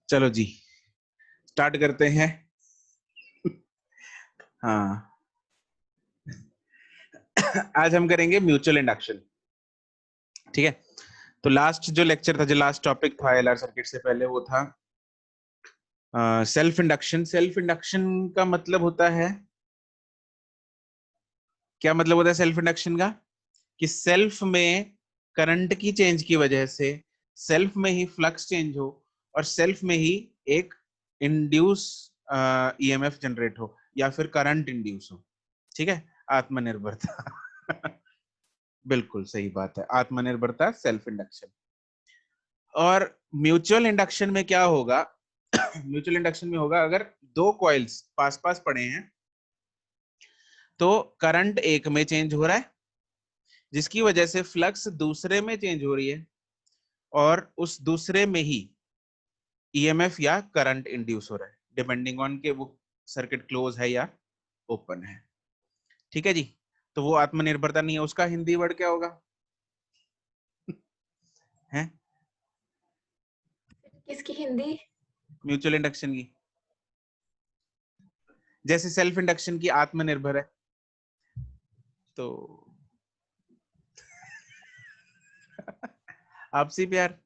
चलो जी स्टार्ट करते हैं। हाँ आज हम करेंगे म्यूचुअल इंडक्शन। ठीक है, तो लास्ट जो लेक्चर था, जो लास्ट टॉपिक था एलआर सर्किट से पहले, वो था सेल्फ इंडक्शन। सेल्फ इंडक्शन का मतलब होता है, क्या मतलब होता है सेल्फ इंडक्शन का? कि सेल्फ में करंट की चेंज की वजह से सेल्फ में ही फ्लक्स चेंज हो और सेल्फ में ही एक इंड्यूस ईएमएफ जनरेट हो या फिर करंट इंड्यूस हो। ठीक है, आत्मनिर्भरता बिल्कुल सही बात है, आत्मनिर्भरता सेल्फ इंडक्शन। और म्यूचुअल इंडक्शन में क्या होगा? म्यूचुअल इंडक्शन में होगा, अगर दो कॉइल्स पास पास पड़े हैं तो करंट एक में चेंज हो रहा है जिसकी वजह से फ्लक्स दूसरे में चेंज हो रही है और उस दूसरे में ही ईएमएफ या करंट इंड्यूस हो रहा है, डिपेंडिंग ऑन के वो सर्किट क्लोज है या ओपन है। ठीक है जी, तो वो आत्मनिर्भरता नहीं है, उसका हिंदी वर्ड क्या होगा? है किसकी हिंदी? म्यूचुअल इंडक्शन की। जैसे सेल्फ इंडक्शन की आत्मनिर्भर है, तो आपसी प्यार।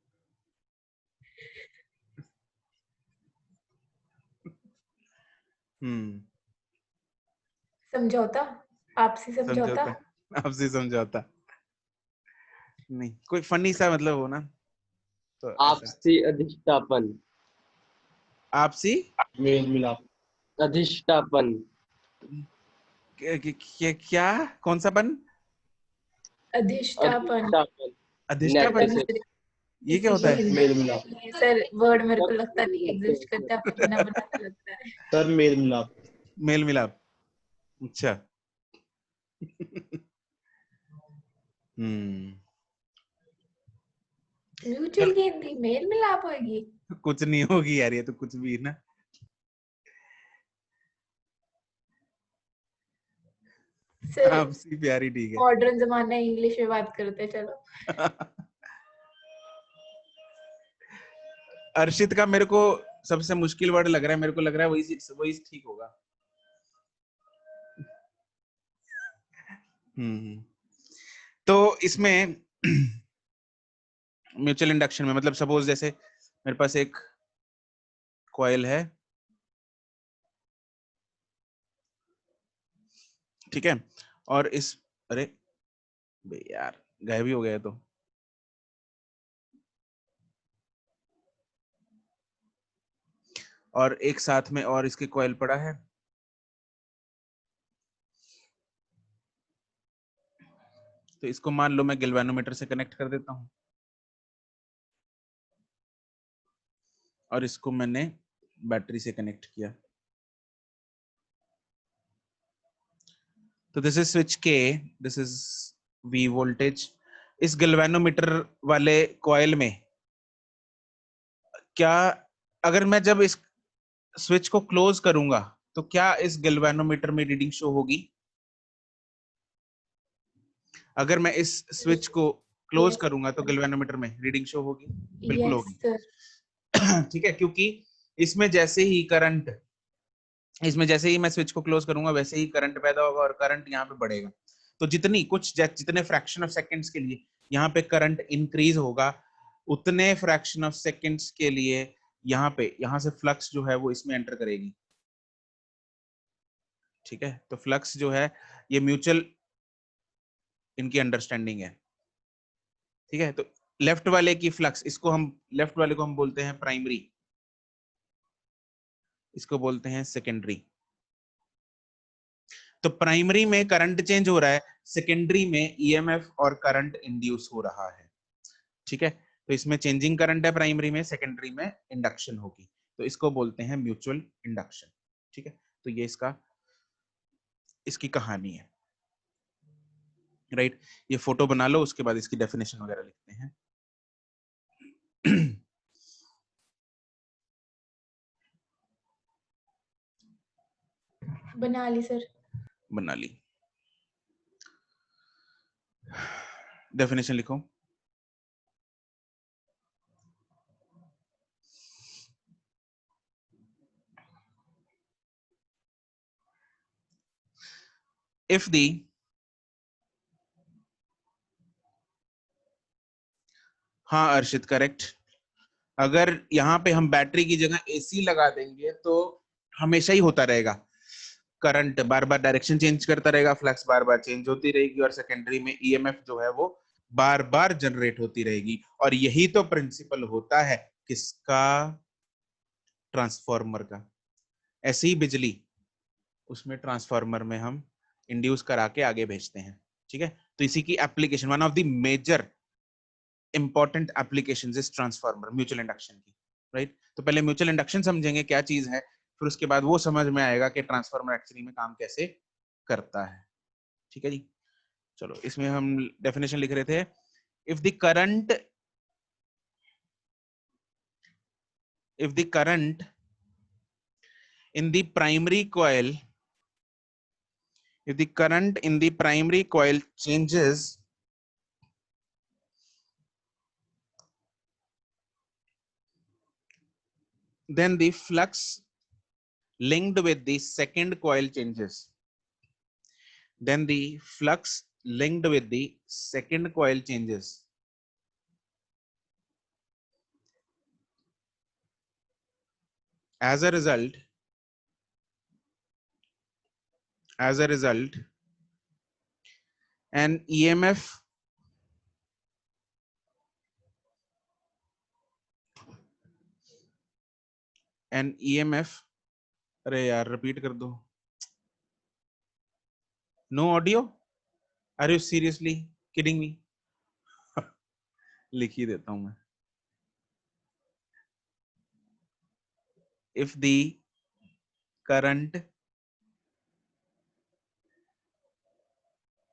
समझौता, आपसी समझौता। समझौता, आपसी समझौता। नहीं, कोई फनी सा मतलब हो ना, तो ऐसा। आपसी अधिष्ठापन। आपसी मेल मिलाप। अधिष्ठापन। क्या कौन सा पन? अधिष्ठापन। अधिष्ठापन। अधिष्ठापन? नेट से। ये क्या होता है? मेल मिलाप। सर वर्ड मेरे को लगता नहीं एग्जिस्ट करता, आपको बना बना के लगता है। सर मेल मिलाप। मेल मिलाप, अच्छा। म्यूचुअल की हिंदी मेल मिलाप होगी? कुछ नहीं होगी यार, ये तो कुछ भी ना। सर आपसी प्यारी ठीक है। मॉडर्न जमाना इंग्लिश में बात करते हैं, चलो। अर्शित का मेरे को सबसे मुश्किल वर्ड लग रहा है, मेरे को लग रहा है वही वही ठीक होगा। तो इसमें म्यूचुअल इंडक्शन में मतलब सपोज जैसे मेरे पास एक कॉइल है, ठीक है, और इस, अरे बे यार गायब ही हो गया तो। और एक साथ में और इसके कॉइल पड़ा है, तो इसको मान लो मैं गैल्वेनोमीटर से कनेक्ट कर देता हूं और इसको मैंने बैटरी से कनेक्ट किया। तो दिस इज स्विच के, दिस इज वी वोल्टेज। इस गैल्वेनोमीटर वाले कॉइल में क्या, अगर मैं जब इस स्विच को क्लोज करूंगा तो क्या इस गैल्वेनोमीटर में रीडिंग शो होगी? अगर मैं इस स्विच को क्लोज करूंगा तो गैल्वेनोमीटर में रीडिंग शो होगी? बिल्कुल यस होगी। सर। ठीक है, क्योंकि इसमें जैसे ही करंट, इसमें जैसे ही मैं स्विच को क्लोज करूंगा वैसे ही करंट पैदा होगा और करंट यहाँ पे बढ़ेगा। तो जितने फ्रैक्शन ऑफ सेकंड्स के लिए यहाँ पे करंट इंक्रीज होगा, उतने फ्रैक्शन ऑफ सेकंड्स के लिए यहाँ से फ्लक्स जो है वो इसमें एंटर करेगी। ठीक है, तो फ्लक्स जो है ये म्यूचुअल इनकी अंडरस्टैंडिंग है। ठीक है, तो लेफ्ट वाले की फ्लक्स, इसको हम लेफ्ट वाले को हम बोलते हैं प्राइमरी, इसको बोलते हैं सेकेंडरी। तो प्राइमरी में करंट चेंज हो रहा है, सेकेंडरी में ईएमएफ और करंट इंड्यूस हो रहा है। ठीक है, तो इसमें चेंजिंग करंट है प्राइमरी में, सेकेंडरी में इंडक्शन होगी, तो इसको बोलते हैं म्यूचुअल इंडक्शन। ठीक है, तो ये इसकी कहानी है। राइट, ये फोटो बना लो, उसके बाद इसकी डेफिनेशन वगैरह लिखते हैं। बना ली सर। बना ली, डेफिनेशन लिखो। if the हाँ अर्षित करेक्ट, अगर यहाँ पे हम बैटरी की जगह एसी लगा देंगे तो हमेशा ही होता रहेगा, करंट बार बार डायरेक्शन चेंज करता रहेगा, फ्लक्स बार बार चेंज होती रहेगी और सेकेंडरी में ईएमएफ जो है वो बार बार जनरेट होती रहेगी। और यही तो प्रिंसिपल होता है किसका, ट्रांसफॉर्मर का। ऐसे ही बिजली उसमें ट्रांसफॉर्मर में हम इंड्यूस करा के आगे भेजते हैं, ठीक है। तो इसी की application, one of the major important applications is transformer, mutual induction की, राइट। तो पहले म्यूचुअल इंडक्शन समझेंगे क्या चीज है, फिर उसके बाद वो समझ में आएगा कि ट्रांसफॉर्मर एक्चुअली में काम कैसे करता है, ठीक है जी। चलो इसमें हम डेफिनेशन लिख रहे थे, if the current in the primary coil, if the current in the primary coil changes, then the flux linked with the second coil changes. Then the flux linked with the second coil changes. As a result, an EMF अरे यार repeat कर दो, no audio, are you seriously kidding me? लिख ही देता हूं मैं, if the current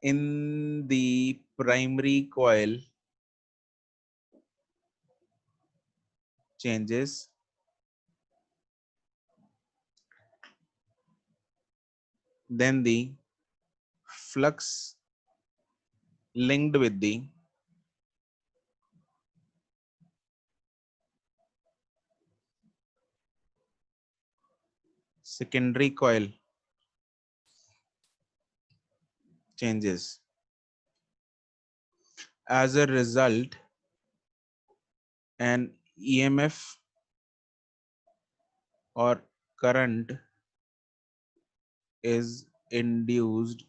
in the primary coil changes, then the flux linked with the secondary coil changes. As a result, an EMF or current is induced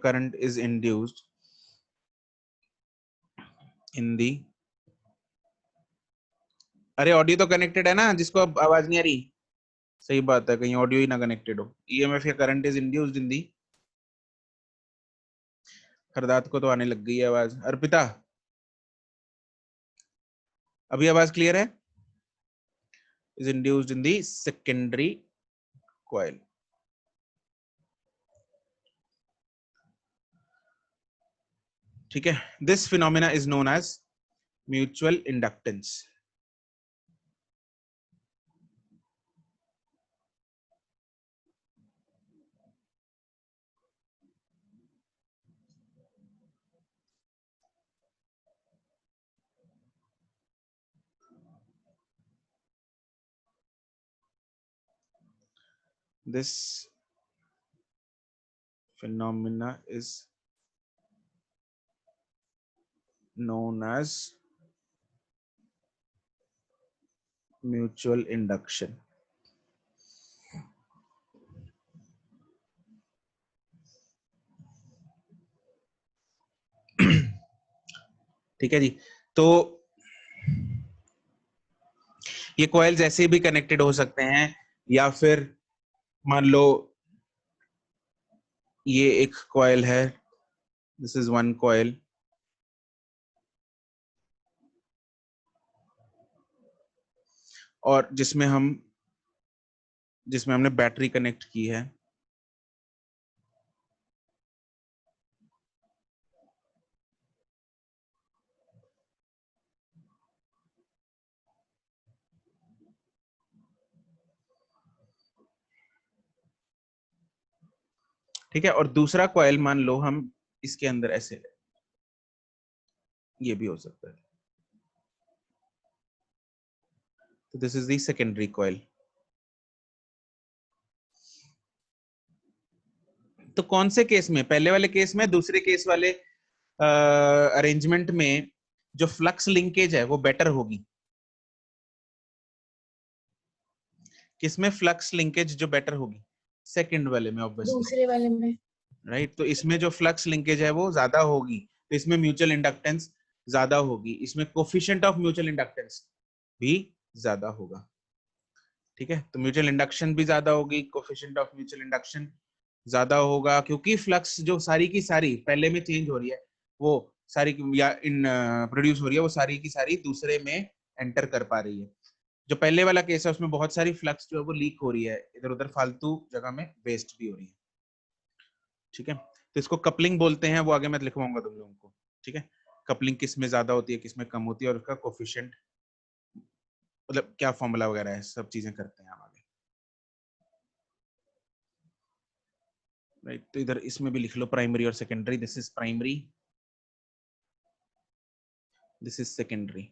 current is induced in the, अरे audio तो connected है ना, जिसको अब आवाज नहीं आ रही, सही बात है, कहीं ऑडियो ही ना कनेक्टेड हो। ईएमएफ या करंट इज इंड्यूस्ड इन दी, हरदात को तो आने लग गई है आवाज। अर्पिता अभी आवाज क्लियर है? Is induced in the secondary coil. ठीक है, this phenomena is known as mutual inductance. This phenomena is known as mutual induction. ठीक है जी, तो ये कॉइल्स ऐसे भी कनेक्टेड हो सकते हैं, या फिर मान लो ये एक कॉइल है, दिस इज वन कॉइल, और जिसमें हमने बैटरी कनेक्ट की है। ठीक है, और दूसरा कॉइल मान लो हम इसके अंदर ऐसे ये भी हो सकता है। तो this is the secondary coil. तो कौन से केस में, पहले वाले केस में, दूसरे केस वाले अरेंजमेंट में जो फ्लक्स लिंकेज है वो बेटर होगी? किसमें फ्लक्स लिंकेज जो बेटर होगी? सेकंड वाले में ऑब्वियसली, दूसरे वाले में। राइट। तो इसमें जो फ्लक्स लिंकेज है वो ज्यादा होगी, तो इसमें म्यूचुअल इंडक्टेंस ज्यादा होगी, इसमें कोफिशिएंट ऑफ म्यूचुअल इंडक्टेंस भी ज्यादा होगा। ठीक है, तो म्यूचुअल इंडक्शन भी ज्यादा होगी, कोफिशिएंट ऑफ म्यूचुअल इंडक्शन ज्यादा होगा, क्योंकि फ्लक्स जो सारी की सारी पहले में चेंज हो रही है, वो सारी या इन प्रोड्यूस हो रही है, वो सारी की सारी दूसरे में एंटर कर पा रही है। जो पहले वाला केस है उसमें बहुत सारी फ्लक्स जो है वो लीक हो रही है, इधर उधर फालतू जगह में वेस्ट भी हो रही है। ठीक है, तो इसको कपलिंग बोलते हैं, वो आगे मैं लिखवाऊंगा तुम लोगों को। ठीक है, कपलिंग किस में ज्यादा होती है, किस में कम होती है, और उसका कोफिशिएंट मतलब क्या फॉर्मूला वगैरह है, सब चीजें करते हैं हम आगे। राइट, तो इधर इसमें भी लिख लो प्राइमरी और secondary. This is primary, this is secondary.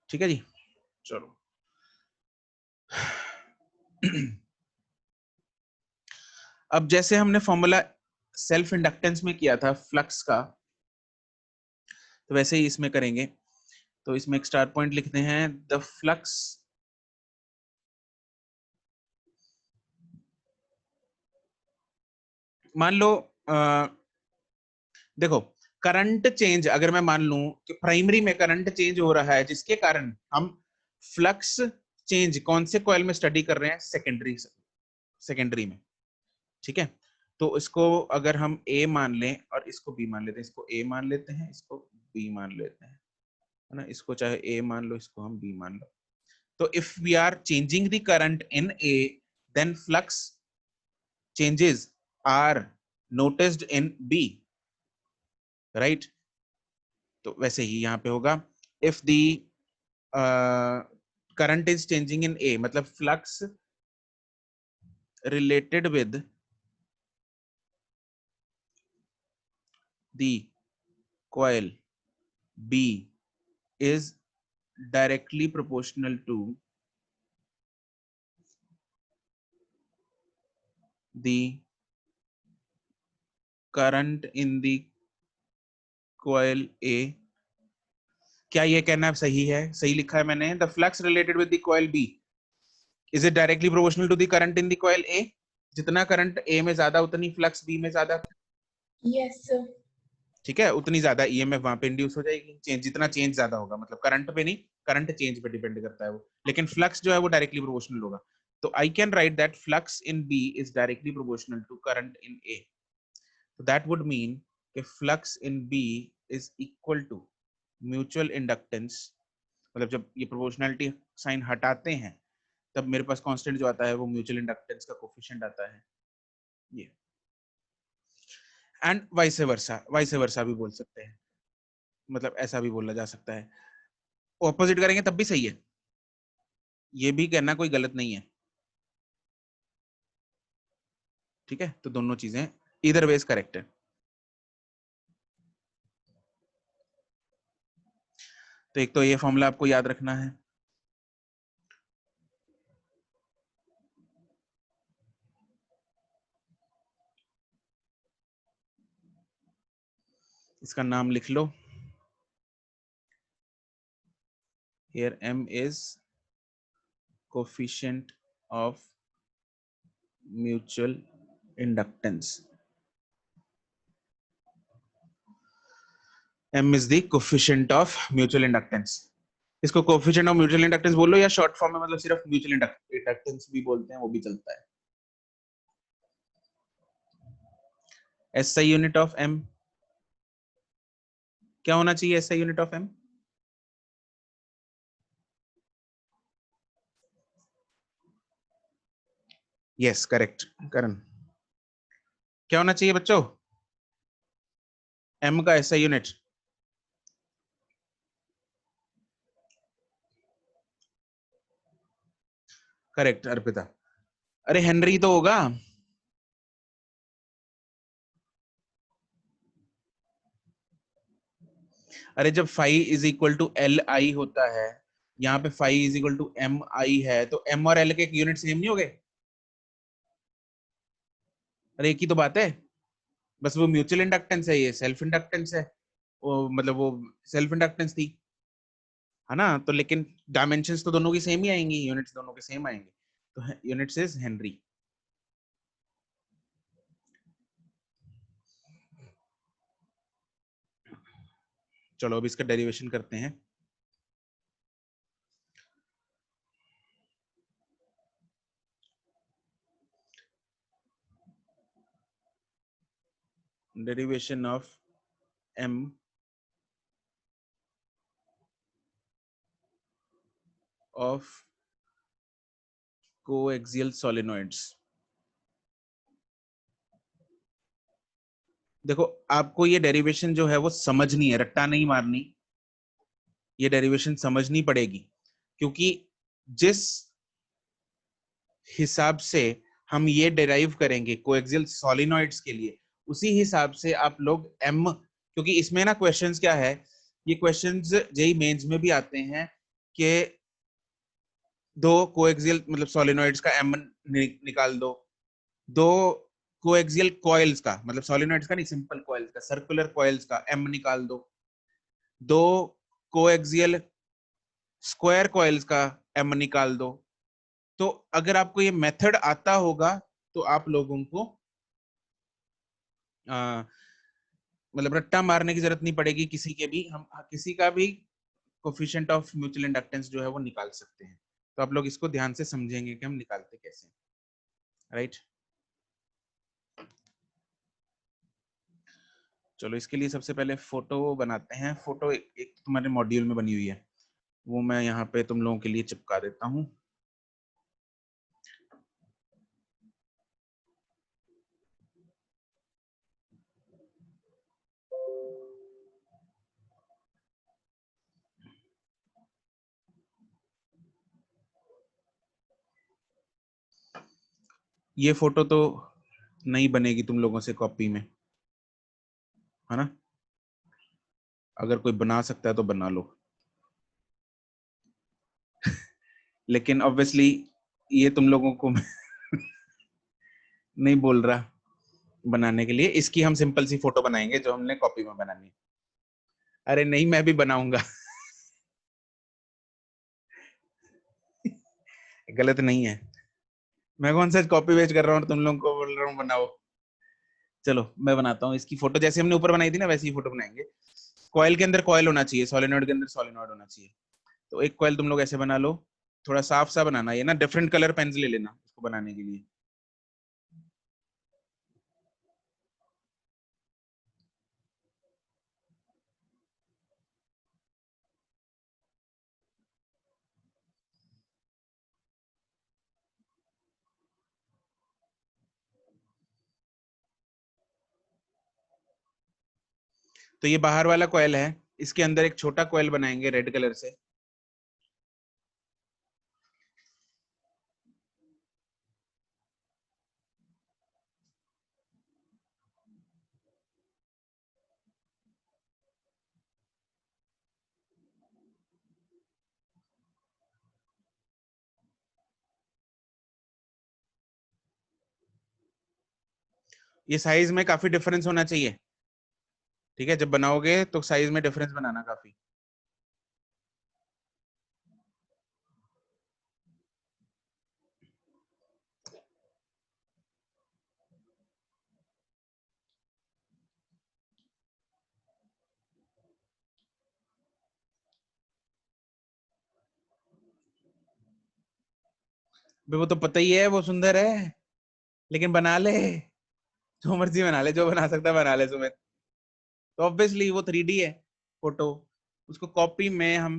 ठीक है जी, चलो। अब जैसे हमने फॉर्मूला सेल्फ इंडक्टेंस में किया था फ्लक्स का, तो वैसे ही इसमें करेंगे। तो इसमें एक स्टार पॉइंट लिखते हैं, द फ्लक्स मान लो देखो, करंट चेंज अगर मैं मान लूं कि प्राइमरी में करंट चेंज हो रहा है, जिसके कारण हम फ्लक्स चेंज कौन से कॉइल में स्टडी कर रहे हैं? सेकेंडरी में। ठीक है, तो इसको अगर हम ए मान लें और इसको बी मान लेते हैं, इसको ए मान लेते हैं, इसको बी मान लेते हैं, है ना, इसको चाहे ए मान लो, इसको हम बी मान लो। तो if we are changing the current in A, then flux changes are noticed in B, right. तो वैसे ही यहाँ पे होगा, if the current is changing in A, मतलब flux related with the coil B is directly proportional to the current in the coil A। क्या ये कहना सही है? सही लिखा है मैंने। The flux related with the coil B is it directly proportional to the current in the coil A? जितना करंट A में ज्यादा उतनी फ्लक्स B में ज्यादा। यस। ठीक है, उतनी ज्यादा ईएमएफ वहां पे इंड्यूस हो जाएगी। चेंज जितना चेंज ज्यादा होगा, मतलब करंट पे नहीं, करंट चेंज पे डिपेंड करता है वो, लेकिन फ्लक्स जो है वो डायरेक्टली प्रोपोर्शनल होगा। तो I can write that flux in B is directly proportional to current in A. तो दैट वुड मीन कि flux in B is equal to mutual inductance, मतलब जब ये प्रोपोर्शनलिटी साइन हटाते हैं तब मेरे पास कांस्टेंट जो आता है वो म्यूचुअल इंडक्टेंस का कोफिशिएंट आता है ये। एंड वाइस वर्सा भी बोल सकते हैं, मतलब ऐसा भी बोला जा सकता है। ऑपोजिट करेंगे तब भी सही है, ये भी कहना कोई गलत नहीं है। ठीक है, तो दोनों चीजें इधर वेज करेक्ट है। तो एक तो ये फॉर्मूला आपको याद रखना है। इसका नाम लिख लो, here m is coefficient of mutual inductance, m is the coefficient of mutual inductance। इसको कोफिशिएंट ऑफ म्यूचुअल इंडक्टेंस बोलो, या शॉर्ट फॉर्म में मतलब सिर्फ म्यूचुअल इंडक्टेंस भी बोलते हैं, वो भी चलता है। एसआई यूनिट ऑफ एम क्या होना चाहिए? SI unit of M yes correct Karan, क्या होना चाहिए बच्चों? एम का एसआई यूनिट करेक्ट अर्पिता। अरे हेनरी तो होगा। अरे जब phi is equal to L I होता है, यहाँ पे phi is equal to M I है, तो एम और एल के यूनिट सेम नहीं हो गए? अरे एक ही तो बात है, बस वो म्यूचुअल इंडक्टेंस है, ये सेल्फ इंडक्टेंस है। वो मतलब वो सेल्फ इंडक्टेंस थी, है ना? तो लेकिन डायमेंशंस तो दोनों की सेम ही आएंगी, यूनिट्स दोनों के सेम आएंगे, तो यूनिट्स इज हेनरी। चलो अब इसका डेरिवेशन करते हैं। Derivation of m of coaxial solenoids। देखो आपको ये डेरिवेशन जो है वो समझनी है, रट्टा नहीं मारनी, ये डेरिवेशन समझनी पड़ेगी, क्योंकि जिस हिसाब से हम ये डेराइव करेंगे कोएक्सियल सॉलिनॉइड्स के लिए, उसी हिसाब से आप लोग m, क्योंकि इसमें ना क्वेश्चंस क्या है, ये क्वेश्चंस जेई मेंस में भी आते हैं कि दो कोएक्सियल मतलब सॉलिनॉइड्स का m निकाल दो, दो कोएक्सियल कॉइल्स का मतलब सॉलिनॉइड्स का नहीं, सिंपल कॉइल्स का, सर्कुलर कॉइल्स का m निकाल दो, दो कोएक्सियल स्क्वायर कॉइल्स का m निकाल दो। तो अगर आपको ये मेथड आता होगा तो आप लोगों को मतलब रट्टा मारने की जरूरत नहीं पड़ेगी, किसी के भी हम किसी का भी कोफिशिएंट ऑफ म्यूचुअल इंडक्टेंस जो है वो निकाल सकते हैं। तो आप लोग इसको ध्यान से समझेंगे कि हम निकालते कैसे, राइट? चलो इसके लिए सबसे पहले फोटो बनाते हैं। फोटो एक तुम्हारे मॉड्यूल में बनी हुई है, वो मैं यहाँ पे तुम लोगों के लिए चिपका देता हूँ। ये फोटो तो नहीं बनेगी तुम लोगों से कॉपी में, है ना? अगर कोई बना सकता है तो बना लो लेकिन ऑब्वियसली ये तुम लोगों को नहीं बोल रहा बनाने के लिए। इसकी हम सिंपल सी फोटो बनाएंगे जो हमने कॉपी में बनानी है। अरे नहीं, मैं भी बनाऊंगा गलत नहीं है, मैं कौन सा कॉपी पेस्ट कर रहा हूँ और तुम लोगों को बोल रहा हूँ बनाओ। चलो मैं बनाता हूँ इसकी फोटो, जैसे हमने ऊपर बनाई थी ना वैसी ही फोटो बनाएंगे। कॉइल के अंदर कॉइल होना चाहिए, सोलेनॉइड के अंदर सोलेनॉइड होना चाहिए। तो एक कॉइल तुम लोग ऐसे बना लो, थोड़ा साफ सा बनाना, ये ना डिफरेंट कलर पेन्स ले लेना इसको बनाने के लिए। तो ये बाहर वाला कॉइल है, इसके अंदर एक छोटा कॉइल बनाएंगे रेड कलर से। ये साइज में काफी डिफरेंस होना चाहिए, ठीक है? जब बनाओगे तो साइज में डिफरेंस बनाना काफी। वो तो पता ही है वो सुंदर है, लेकिन बना ले, जो मर्जी बना ले, जो बना सकता है बना ले सुमित। तो ऑब्वियसली वो 3D है फोटो, उसको कॉपी में हम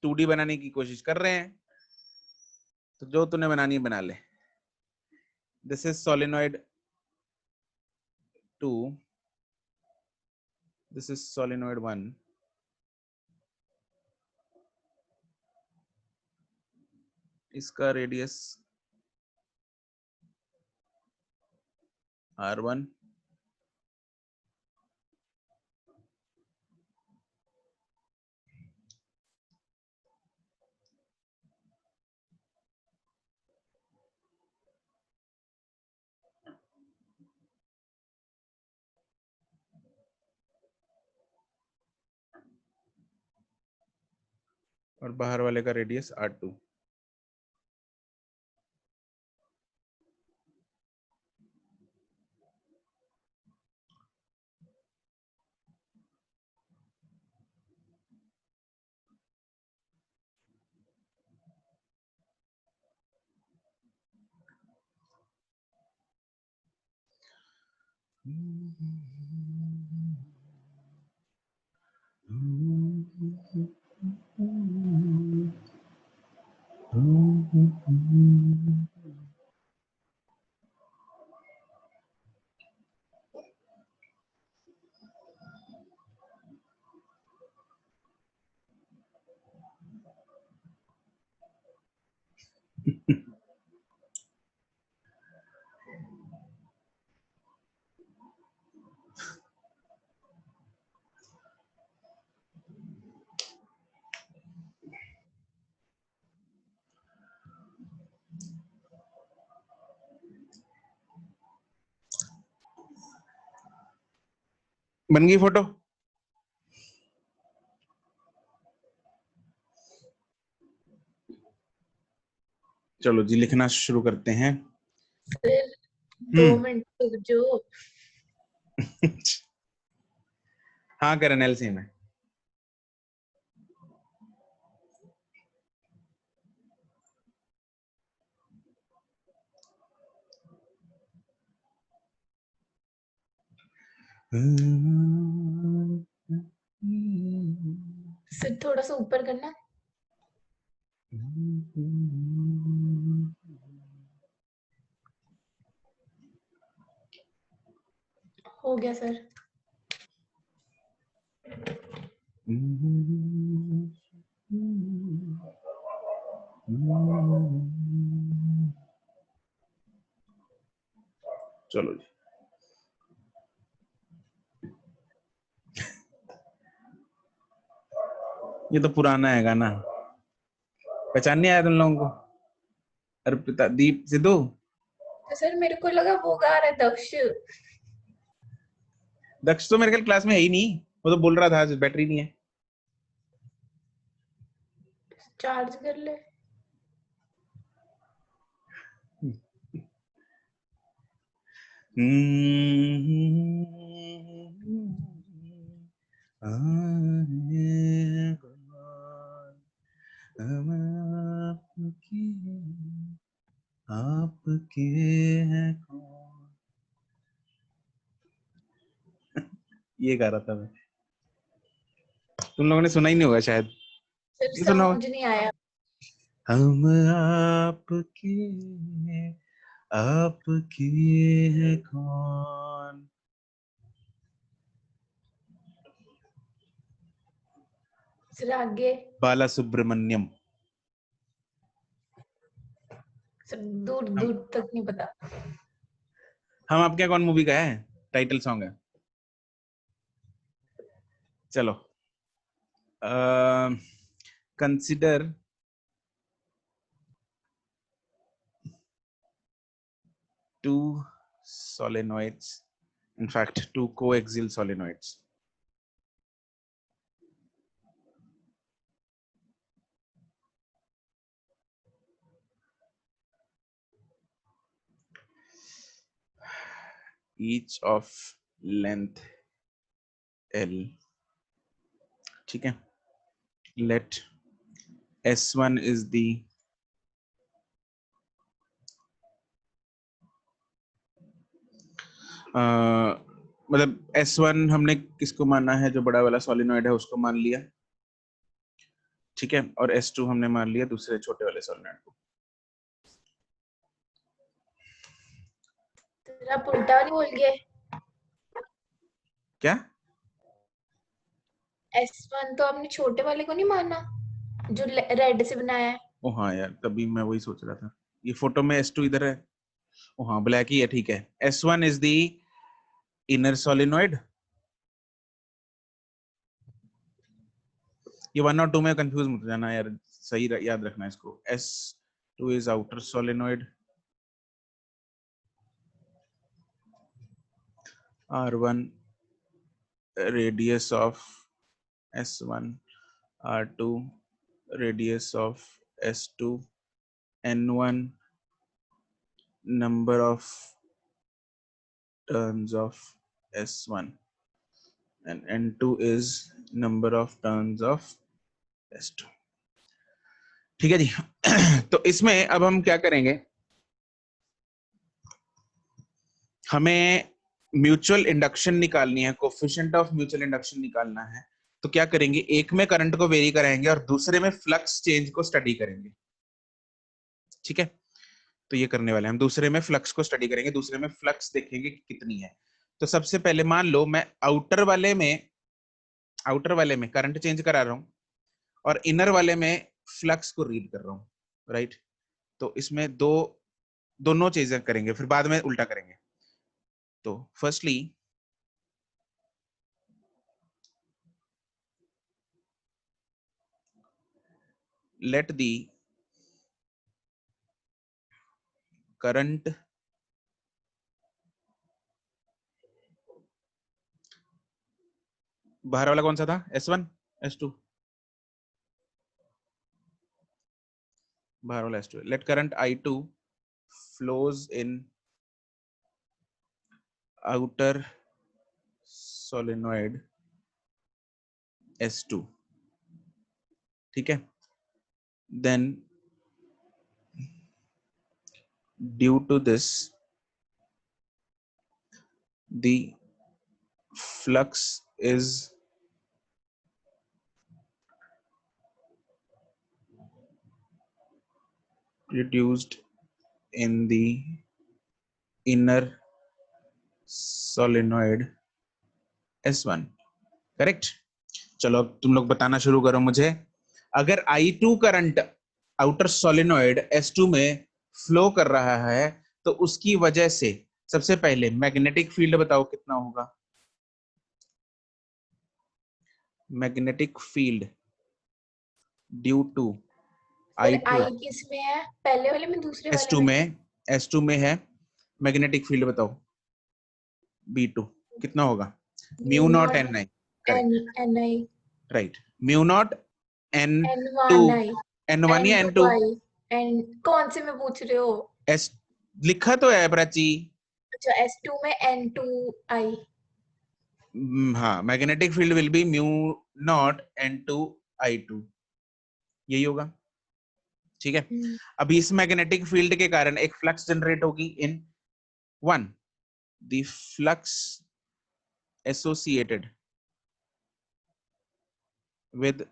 2D बनाने की कोशिश कर रहे हैं। तो जो तूने बनानी है बना ले। This is solenoid 2, this is solenoid 1, इसका रेडियस R1, और बाहर वाले का रेडियस R2। बन गई फोटो? चलो जी लिखना शुरू करते हैं। सर 2 मिनट रुक जो। हाँ करण एल सेम है। सर थोड़ा सा ऊपर करना। हो गया सर। चलो जी। ये तो पुराना है गाना, पहचान नहीं आया तुम लोगों को? अर्पिता, दीप, सिद्धू। तो सर मेरे को लगा वो गा रहा है दक्ष। दक्ष तो मेरे ख्याल क्लास में है ही नहीं, वो तो बोल रहा था बैटरी नहीं है। चार्ज कर ले। आपके हैं कौन, ये गा रहा था मैं। तुम लोगों ने सुना ही नहीं होगा शायद। सर नहीं सुना होगा। समझ नहीं आया। हम आपके हैं, आपके हैं कौन। सर आगे। बाला सुब्रमण्यम। सर दूर दूर तक नहीं पता। हम आपके कौन मूवी का है, टाइटल सॉन्ग है। चलो consider two solenoids, in fact two coaxial solenoids. Each of length L, ठीक है। Let S1 is the मतलब S1 हमने किसको माना है, जो बड़ा वाला सोलिनॉइड है उसको मान लिया, ठीक है। और S2 हमने मान लिया दूसरे छोटे वाले सोलिनॉइड को। सर आप उल्टा नहीं बोल गए। क्या? S1 तो आपने छोटे वाले को नहीं माना जो रेड से बनाया है। ओ हाँ यार, तभी मैं वही सोच रहा था। ये फोटो में S2 इधर है, ओ हाँ ब्लैक ही है, ठीक है। S1 is the inner solenoid। ये 1 और 2 में कंफ्यूज मत जाना यार, सही याद रखना इसको। S2 is outer solenoid, R1 radius of S1, R2 radius of S2, N1 number of turns of S1 and N2 is number of turns of S2. ठीक है जी। तो इसमें अब हम क्या करेंगे, हमें म्यूचुअल इंडक्शन निकालनी है, कोफिशिएंट ऑफ म्यूचुअल इंडक्शन निकालना है। तो क्या करेंगे, एक में करंट को वेरी कराएंगे और दूसरे में फ्लक्स चेंज को स्टडी करेंगे। ठीक है, तो ये करने वाले हैं हम, दूसरे में फ्लक्स को स्टडी करेंगे, दूसरे में फ्लक्स देखेंगे कि कितनी है। तो सबसे पहले मान लो मैं आउटर वाले में करंट चेंज करा रहा हूं और इनर वाले में फ्लक्स को रीड कर रहा हूं, राइट। तो इसमें दोनों चीजें करेंगे, फिर बाद में उल्टा करेंगे। तो फर्स्टली let the current बाहर वाला कौन सा था, S1 S2, बाहर वाला S2, let current I2 flows in outer solenoid S2, ठीक है। then due to this the flux is reduced in the inner solenoid S1, correct. चलो अब तुम लोग बताना शुरू करो मुझे, अगर I2 current outer solenoid S2 में फ्लो कर रहा है तो उसकी वजह से सबसे पहले मैग्नेटिक फील्ड बताओ कितना होगा। मैग्नेटिक फील्ड ड्यू टू फिर I2 आई किस में है, पहले वाले में दूसरे वाले S2 में, S2 में है मैग्नेटिक फील्ड, बताओ B2 कितना होगा, mu naught N I, N I, right, mu naught N N2 one I, N1 या N2 N2, आई, एन कौन से में पूछ रहे हो? S लिखा तो है प्राची। अच्छा, S2 में N2 आई। हाँ, magnetic field will be mu naught N2 I2, यही होगा, ठीक है। अभी इस मैग्नेटिक फील्ड के कारण एक फ्लक्स जनरेट होगी in one, the flux associated with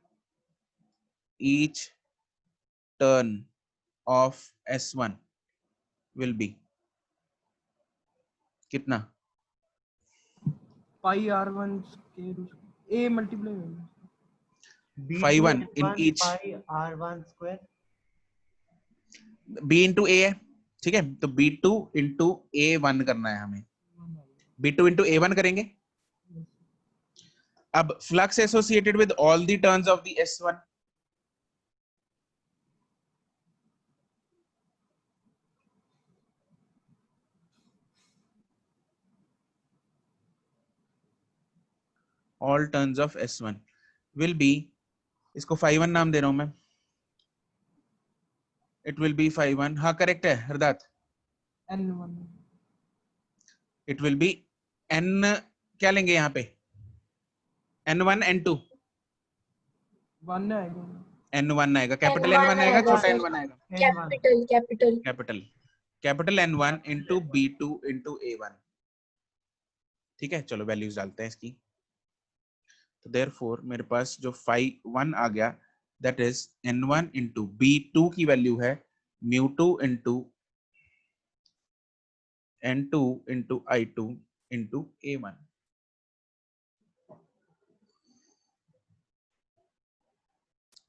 each turn off S1 will be कितना, पाई R1 के A multiply phi 1 in each pi R1 square B into A है, ठीक है। तो B2 into A1 करना है हमें, B2 into A1 करेंगे। अब flux associated with all the turns of the S1, all turns of S1 will be, इसको phi 1 नाम दे रहा हूं मैं, इट विल बी phi 1, हाँ करेक्ट है हरदात, N1 it will be N, क्या लेंगे यहाँ पे, N1 N2, 1 आएगा, N1 आएगा, कैपिटल N1 आएगा, छोटा N1 आएगा, capital capital capital capital N1 into B2 into A1, ठीक है। चलो वैल्यूज डालते हैं इसकी। तो देयरफॉर मेरे पास जो phi 1 आ गया, that is N1 into B2 की वैल्यू है μ2 into N2 into I2 into A1,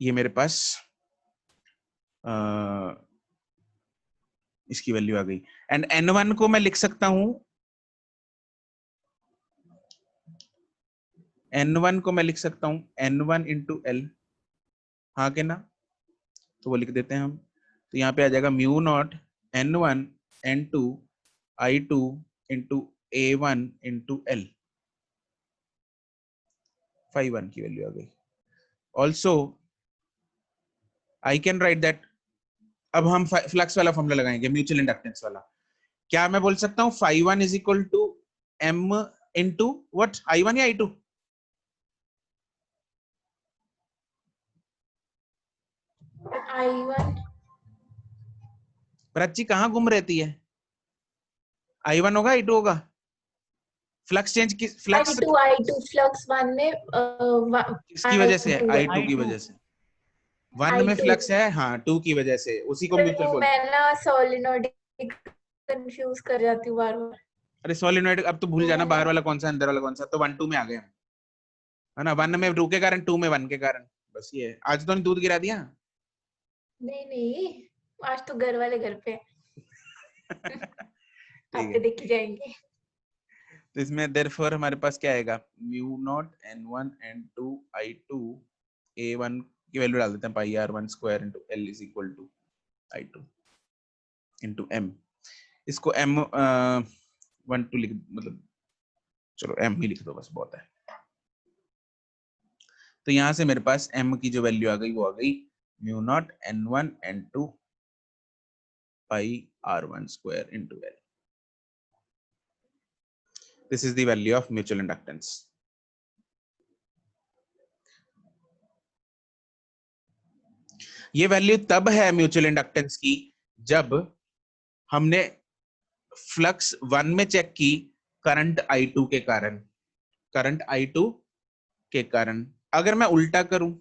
ये मेरे पास इसकी वैल्यू आ गई। एंड N1 को मैं लिख सकता हूं, N1 को मैं लिख सकता हूं N1 into L, हाँ के ना, तो वो लिख देते हैं हम। तो यहाँ पे आ जाएगा mu naught N1 N2 I2 into A1 into L, phi 1 की वैल्यू आ गई। Also I can write that. अब हम फ्लक्स वाला फॉर्मूला लगाएंगे, म्यूचुअल इंडक्टेंस वाला। क्या मैं बोल सकता हूँ phi 1 is equal to m into what, I1 या I2? I1 प्राची कहाँ घूम रहती है? I1 होगा I2 होगा? फ्लक्स चेंज की फ्लक्स I2 फ्लक्स 1 में किसकी वजह से है? I2 I2 की I2 वजह से। 1 में I2 फ्लक्स है, हाँ 2 की वजह से, उसी को म्यूचुअल वो बोलते हैं। मैं ना सोलेनोइड कंफ्यूज कर जाती हूँ बार बार। अरे सोलेनोइड अब तो भूल जाना, बाहर वाला कौन सा अंदर वाला कौन सा। तो 1 2 में आ गए हम, है ना। 1 में 2 के कारण, 2 में 1 के कारण, बस ये है। आज तो नहीं दूध गिरा दिया? नहीं नहीं, आज तो घर वाले घर पे ठीक आपके है। देख के जाएंगे। तो इसमें therefore हमारे पास क्या आएगा, mu naught n1 n2 I2 a1 की वैल्यू डाल देते हैं, pi r1 square into l is equal to I2 into m। इसको m 1 2 लिख, मतलब चलो m ही लिख दो बस, बहुत है। तो यहां से मेरे पास m की जो वैल्यू आ गई वो आ गई mu naught n1 n2 pi r1 square into l। This is the value of mutual inductance. ये वैल्यू तब है म्यूचुअल इंडक्टेंस की जब हमने फ्लक्स 1 में चेक की करंट I2 के कारण, करंट I2 के कारण। अगर मैं उल्टा करूं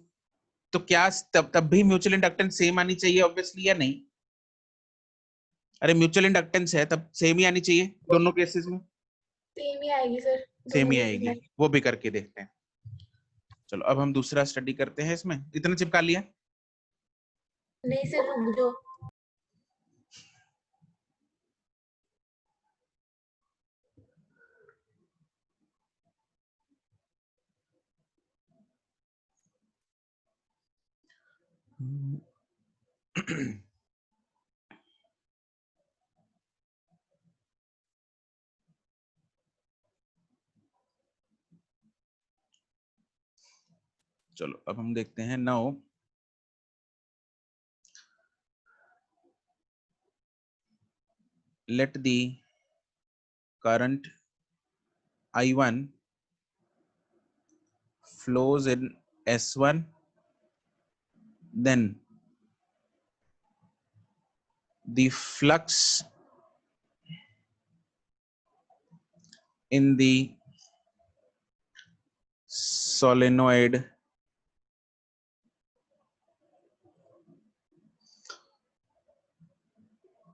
तो क्या तब भी म्यूचुअल इंडक्टेंस सेम आनी चाहिए ऑब्वियसली, या नहीं? अरे म्यूचुअल इंडक्टेंस है तब सेम ही आनी चाहिए दोनों केसेस में। सेम ही आएगी सर, सेम दोनों ही केसेस आएगी, में। वो भी करके देखते हैं। चलो अब हम दूसरा स्टडी करते हैं। इसमें इतना चिपका लिया? नहीं सर, रुक जाओ। चलो अब हम देखते हैं now let the current I1 flows in S1, then the flux in the solenoid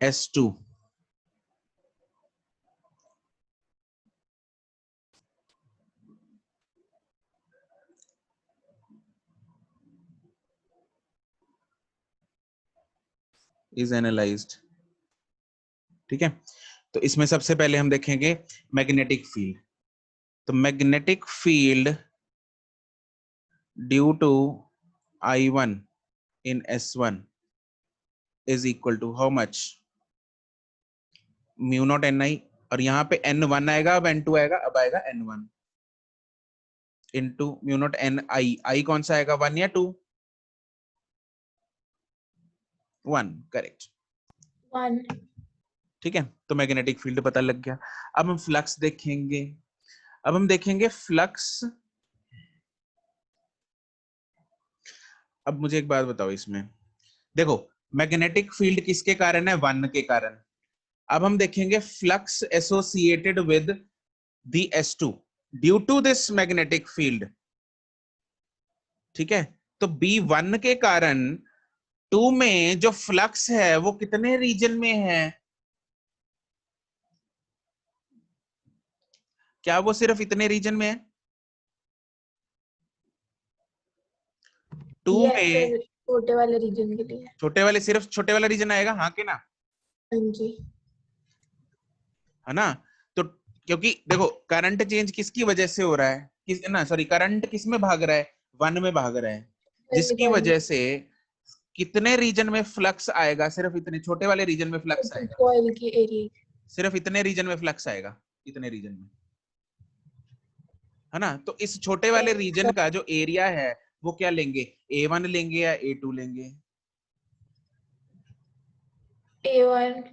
S2 is analyzed। ठीक है, तो इसमें सबसे पहले हम देखेंगे मैग्नेटिक फील्ड। तो magnetic field due to I1 in S1 is equal to how much, mu naught Ni, और यहाँ पे N1 आएगा, अब N2 आएगा, अब आएगा N1 into mu naught Ni। आई कौन सा आएगा, 1 या 2? 1, करेक्ट। 1 ठीक है, तो मैग्नेटिक फील्ड पता लग गया। अब हम फ्लक्स देखेंगे। अब हम देखेंगे फ्लक्स। अब मुझे एक बात बताओ, इसमें देखो मैग्नेटिक फील्ड किसके कारण है, 1 के कारण। अब हम देखेंगे flux associated with the S2 due to this magnetic field. ठीक है, तो B1 के कारण 2 में जो फ्लक्स है वो कितने रीजन में है? क्या वो सिर्फ इतने रीजन में है? 2 ये में सर छोटे वाले रीजन के लिए। छोटे वाले, सिर्फ छोटे वाला रीजन आएगा, हाँ के ना? हाँ जी। है ना। तो क्योंकि देखो करंट चेंज किसकी वजह से हो रहा है, किस ना, सॉरी, करंट किस में भाग रहा है, 1 में भाग रहा है, जिसकी वजह से कितने रीजन में फ्लक्स आएगा, सिर्फ इतने छोटे वाले रीजन में फ्लक्स आएगा, कॉइल की एरिया। सिर्फ इतने रीजन में फ्लक्स आएगा, इतने रीजन में, है ना। तो इस छोटे वाले रीजन का जो एरिया है वो क्या लेंगे, A1 लेंगे या A2 लेंगे? A1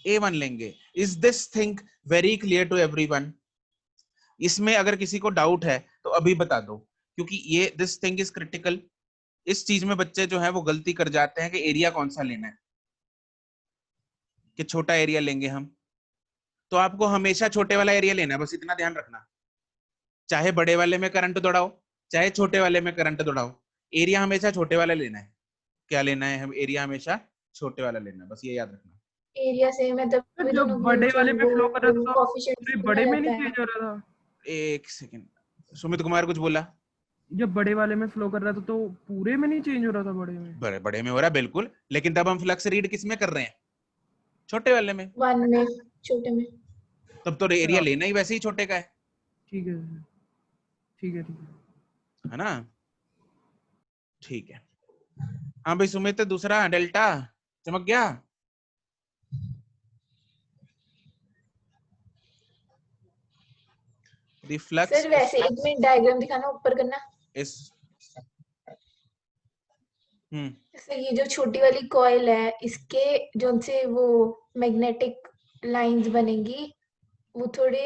A1 लेंगे। Is this thing very clear to everyone? इसमें अगर किसी को डाउट है तो अभी बता दो, क्योंकि ये दिस थिंग इज क्रिटिकल। इस चीज में बच्चे जो है वो गलती कर जाते हैं कि एरिया कौन सा लेना है, कि छोटा एरिया लेंगे हम। तो आपको हमेशा छोटे वाला एरिया लेना है, बस इतना ध्यान रखना। चाहे बड़े वाले में करंट दौड़ाओ, चाहे छोटे वाले में करंट दौड़ाओ, एरिया हमेशा छोटे वाला लेना है। क्या लेना है? हम एरिया हमेशा छोटे वाला लेना है, बस ये याद रखना। एरिया सेम है, सर तभी जब दोनों बड़े वाले में फ्लो कर रहा वो था तो कोएफिशिएंट ये सेम आ बड़े में नहीं जाता है। चेंज हो रहा था? एक सेकेंड, सुमित कुमार कुछ बोला? जब बड़े वाले में फ्लो कर रहा था तो पूरे में नहीं चेंज हो रहा था बड़े में? बड़े बड़े में हो रहा है बिल्कुल, लेकिन तब हम फ्लक्स रीड किस में कर रहे हैं? छोटे वाले में। 1 में, छोटे में। तब तो एरिया लेना ही वैसे ही छोटे का है ठीक है ठीक है ठीक है। है ना? ठीक है। हाँ भाई सुमित, दूसरा डेल्टा चमक गया? The flux सर वैसे एक मिनट डायग्राम दिखाना, ऊपर करना। is सर ये जो छोटी वाली कॉइल है, इसके जो से वो मैग्नेटिक लाइंस बनेंगी, वो थोड़े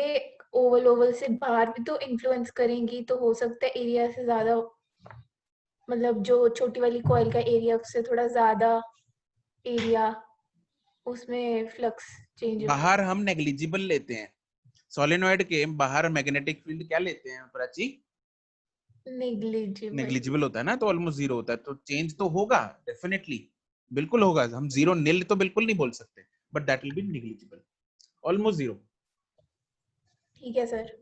ओवल ओवल से बाहर भी तो इन्फ्लुएंस करेंगी, तो हो सकता है एरिया से ज्यादा, मतलब जो छोटी वाली कॉइल का एरिया उससे थोड़ा ज्यादा एरिया, उसमें फ्लक्स चेंज हो। बाहर हम नेग्लिजिबल लेते हैं, सोलेनॉइड के बाहर मैग्नेटिक फील्ड क्या लेते हैं प्राची? नेग्लिजिबल। नेग्लिजिबल होता है ना, तो ऑलमोस्ट जीरो होता है, तो चेंज तो होगा डेफिनेटली, बिल्कुल होगा। हम जीरो निल तो बिल्कुल नहीं बोल सकते, but that will be negligible, almost zero. ठीक है सर।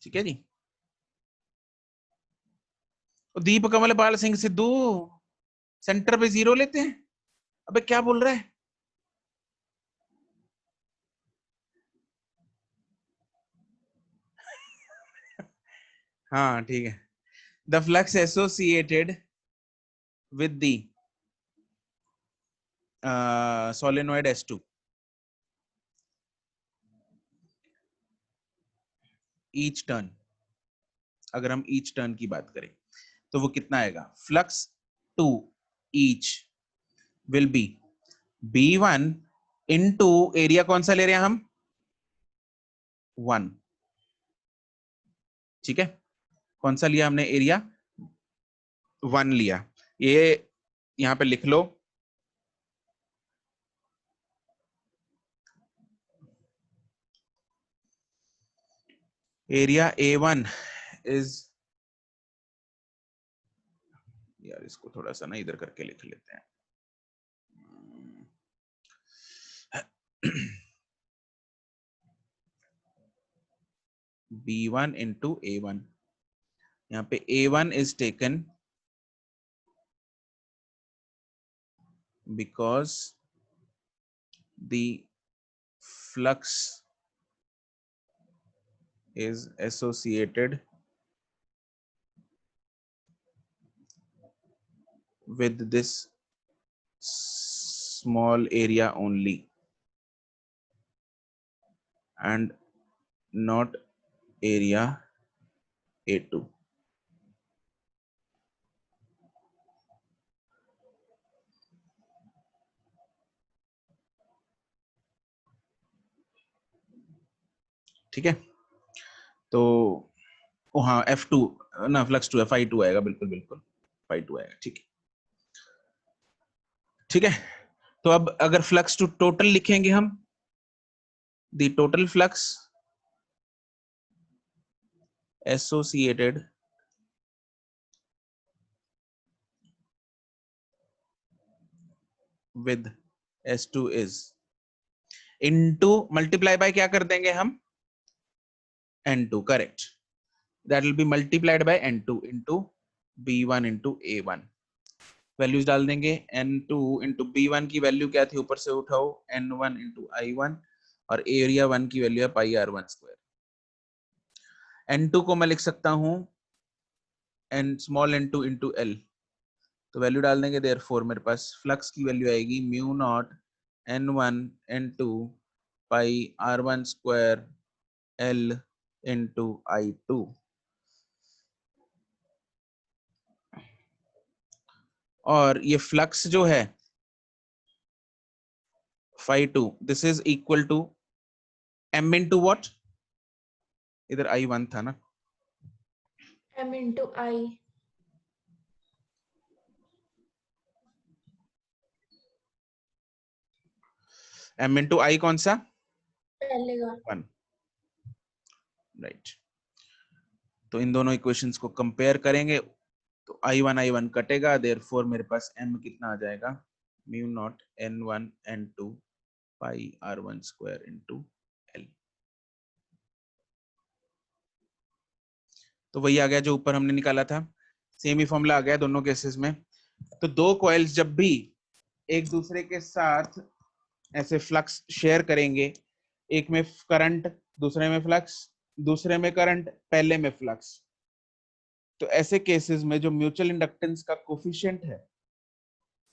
ठीक है जी। दीप कमल पाल सिंह सिद्धू सेंटर पे जीरो लेते हैं? अबे क्या बोल रहा है? हाँ ठीक है। The flux associated with the solenoid S2 each turn, अगर हम ईच टर्न की बात करें तो वो कितना आएगा? Flux to each will be B1 into area कौन सा ले रहे हैं हम? 1। ठीक है, कौन सा लिया हमने? एरिया 1 लिया। ये यहां पे लिख लो, एरिया A1 इज, यार इसको थोड़ा सा ना इधर करके लिख लेते हैं। B1 इंटू A1, यहाँ पे A1 is taken because the flux is associated with this small area only and not area A2. ठीक है, तो ओ हाँ F2 ना, फ्लक्स 2 Fi2 आएगा, बिल्कुल बिल्कुल Fi2 आएगा। ठीक है ठीक है। तो अब अगर फ्लक्स टू टोटल लिखेंगे हम, the total flux associated with S2 is, into multiply by क्या कर देंगे हम? N2, correct. That will be multiplied by N2 into B1 into A1। Values डाल देंगे। N2 इंटू B1 की वैल्यू क्या थी, ऊपर से उठाओ, N1 इंटू I1, और एरिया 1 की वैल्यू है पाई R1 स्क्वायर। N2 को मैं लिख सकता हूं n small n2 into L, तो वैल्यू डाल देंगे, देयरफॉर मेरे पास फ्लक्स की वैल्यू आएगी म्यू नॉट N1 N2 पाई R1 square L into I2। और ये फ्लक्स जो है phi 2, this is equal to m into what? इधर I1 था ना, m into I, m into I कौन सा? पहले का 1, राइट। तो इन दोनों इक्वेशंस को कंपेयर करेंगे तो I1 कटेगा, देयरफॉर मेरे पास m कितना आ जाएगा, म्यू नॉट n1 n2 पाई r1 स्क्वायर इनटू l। तो वही आ गया जो ऊपर हमने निकाला था, सेम ही फॉर्मूला आ गया दोनों केसेस में। तो दो कॉइल्स जब भी एक दूसरे के साथ ऐसे फ्लक्स शेयर करेंगे, एक में करंट, दूसरे में फ्लक्स, दूसरे में करंट, पहले में फ्लक्स, तो ऐसे केसेस में जो म्यूचुअल इंडक्टेंस का कोफिशिएंट है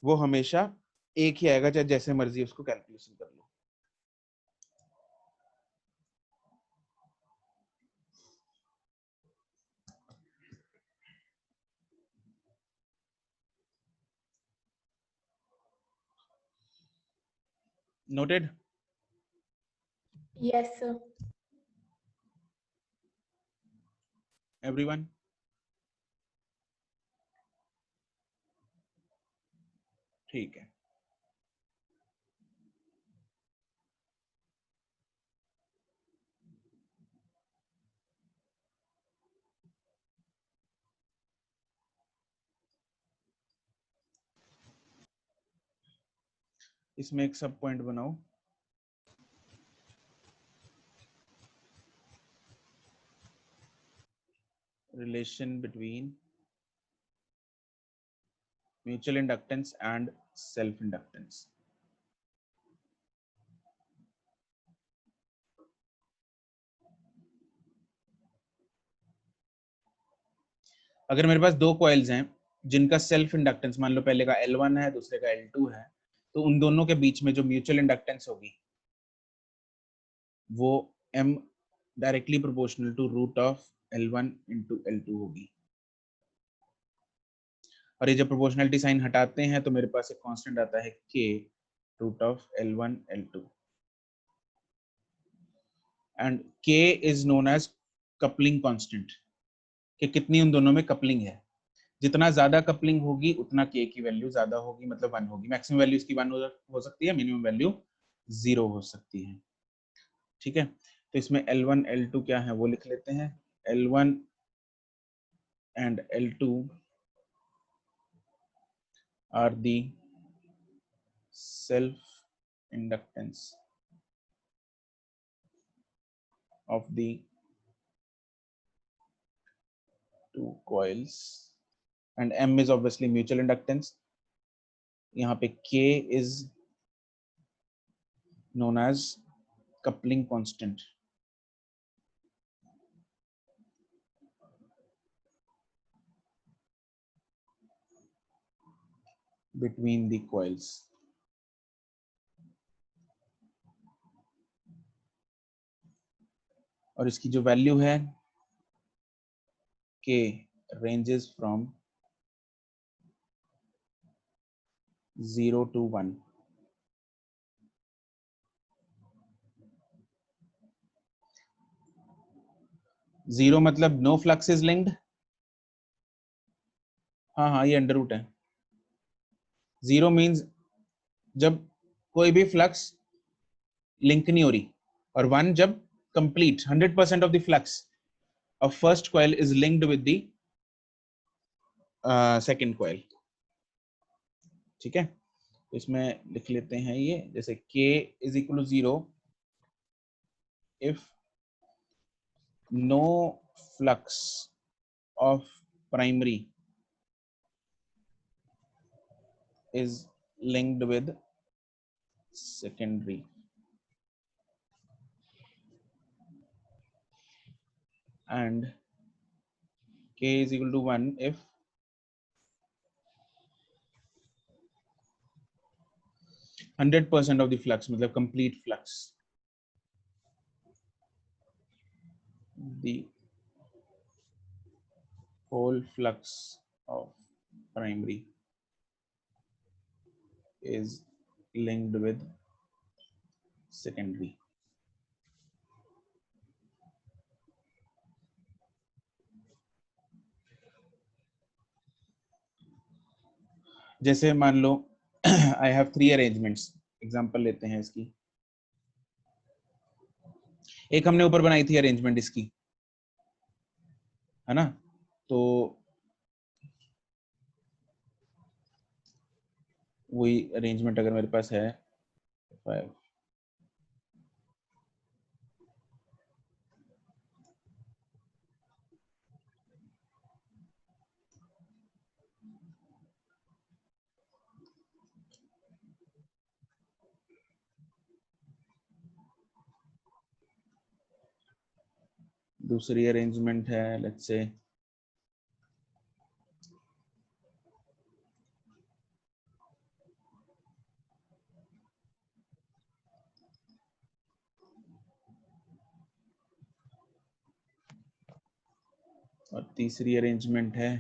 वो हमेशा एक ही आएगा, चाहे जैसे मर्जी उसको कैलकुलेशन कर लो। नोटेड? yes sir, everyone? ठीक है। इसमें एक सब पॉइंट बनाओ, relation between mutual inductance and self inductance. अगर मेरे पास दो कॉइल्स हैं जिनका सेल्फ इंडक्टेंस मान लो पहले का L1 है, दूसरे का L2 है, तो उन दोनों के बीच में जो म्यूचुअल इंडक्टेंस होगी वो M directly proportional to root of L1 into L2 होगी। और ये जब प्रोपोर्शनलिटी साइन हटाते हैं तो मेरे पास एक कांस्टेंट आता है K root of L1 L2, and K is known as coupling constant, कि कितनी उन दोनों में कपलिंग है। जितना ज्यादा कपलिंग होगी उतना K की वैल्यू ज्यादा होगी, मतलब 1 होगी। मैक्सिमम वैल्यू इसकी 1 हो सकती है, मिनिमम वैल्यू 0 हो सकती है। ठीक है, तो इसमें L1 L2 क्या है वो लिख लेते हैं। L1 and L2 are the self inductance of the two coils, and M is obviously mutual inductance. यहाँ पे K is known as coupling constant. Between the coils. और इसकी जो वैल्यू है K ranges from 0 to 1. Zero मतलब no flux is linked. हाँ, ये under root है। जीरो मीन्स जब कोई भी फ्लक्स लिंक नहीं हो रही, और 1 जब complete 100% of the flux of first coil is linked with the second coil. ठीक है, तो इसमें लिख लेते हैं ये, जैसे K is equal to 0 if no flux of primary is linked with secondary, and K is equal to 1 if %% of the flux, मतलब complete flux, the whole flux of primary is linked with secondary. जैसे मान लो I have 3 arrangements, example लेते हैं इसकी। एक हमने ऊपर बनाई थी अरेंजमेंट इसकी, है ना, तो वही अरेंजमेंट अगर मेरे पास है 5, दूसरी अरेंजमेंट है लेट्स से और तीसरी अरेंजमेंट है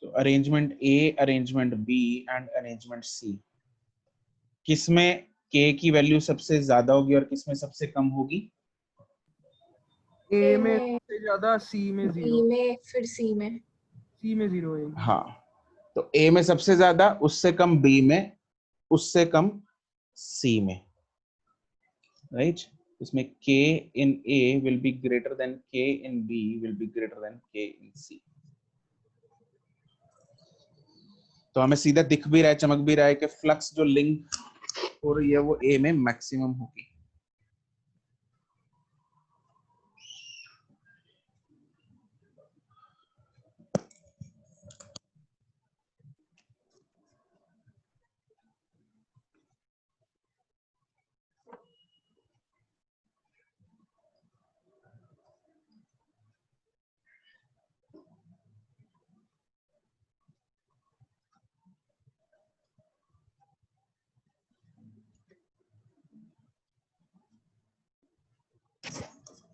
तो arrangement A, arrangement B and arrangement C, किसमें के की वैल्यू सबसे ज्यादा होगी और किसमें सबसे कम होगी? ए A में में, सबसे ज्यादा, सी में B जीरो, में, फिर C में। सी में जीरो है। हाँ, तो ए में सबसे ज्यादा, उससे कम बी में, उससे कम सी में, राइट? इसमें k in A will be greater than k in B will be greater than k in C। तो हमें सीधा दिख भी रहा है, चमक भी रहा है कि फ्लक्स जो लिंक हो रही है वो A में मैक्सिमम होगी।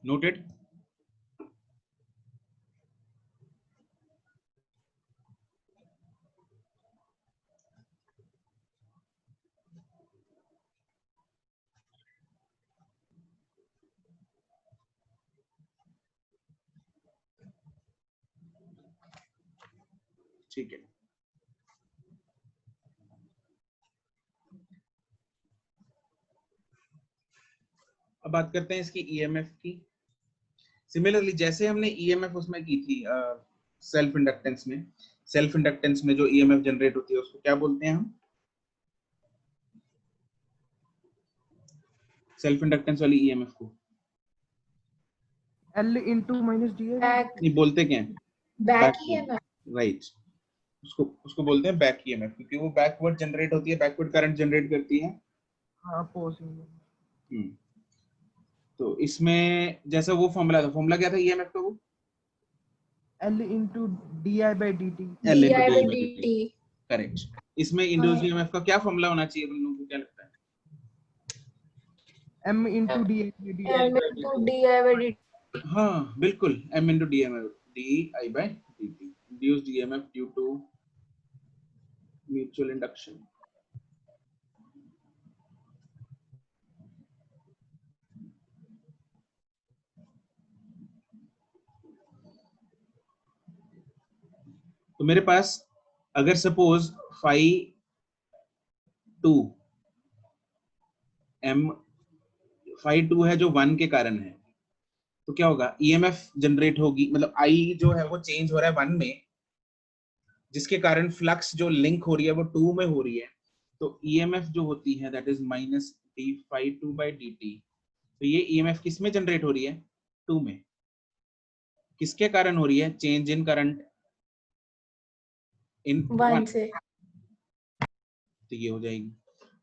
Noted? ठीक है, अब बात करते हैं इसकी ईएमएफ की। सिमिलरली जैसे हमने ईएमएफ उसमें की थी सेल्फ इंडक्टेंस में, सेल्फ इंडक्टेंस में जो ईएमएफ जनरेट होती है उसको क्या बोलते हैं हम? सेल्फ इंडक्टेंस वाली ईएमएफ को L इंटू माइनस डी है। बैक, नहीं, बोलते क्या है? बैक ही है ना। राइट, उसको उसको बोलते हैं बैक ईएमएफ, क्योंकि वो बैकवर्ड जनरेट होती है, बैकवर्ड करंट जनरेट करती है। हाँ, पॉजिटिव। तो इसमें जैसा वो फॉर्मूला था, फॉर्मूला क्या था ईएमएफ का? वो L into d I by d T. L into DI by dI/dt, dt। Correct. इसमें इंड्यूस्ड ईएमएफ का क्या फॉर्मूला होना चाहिए, तुम लोगों को क्या लगता है? M into d I by D M into DI by dt। हाँ बिल्कुल, M into DI/dt, induced EMF due to mutual induction। तो मेरे पास अगर सपोज फाई 2 m फाई 2 है जो 1 के कारण है, तो क्या होगा? ईएमएफ जनरेट होगी, मतलब आई जो है वो चेंज हो रहा है 1 में, जिसके कारण फ्लक्स जो लिंक हो रही है वो 2 में हो रही है। तो ईएमएफ जो होती है that is minus d phi 2 by d t. तो ये ईएमएफ किस में जनरेट हो रही है? 2 में। किसके कारण हो रही है? Change in current in 1 1। से। तो ये हो जाएगी।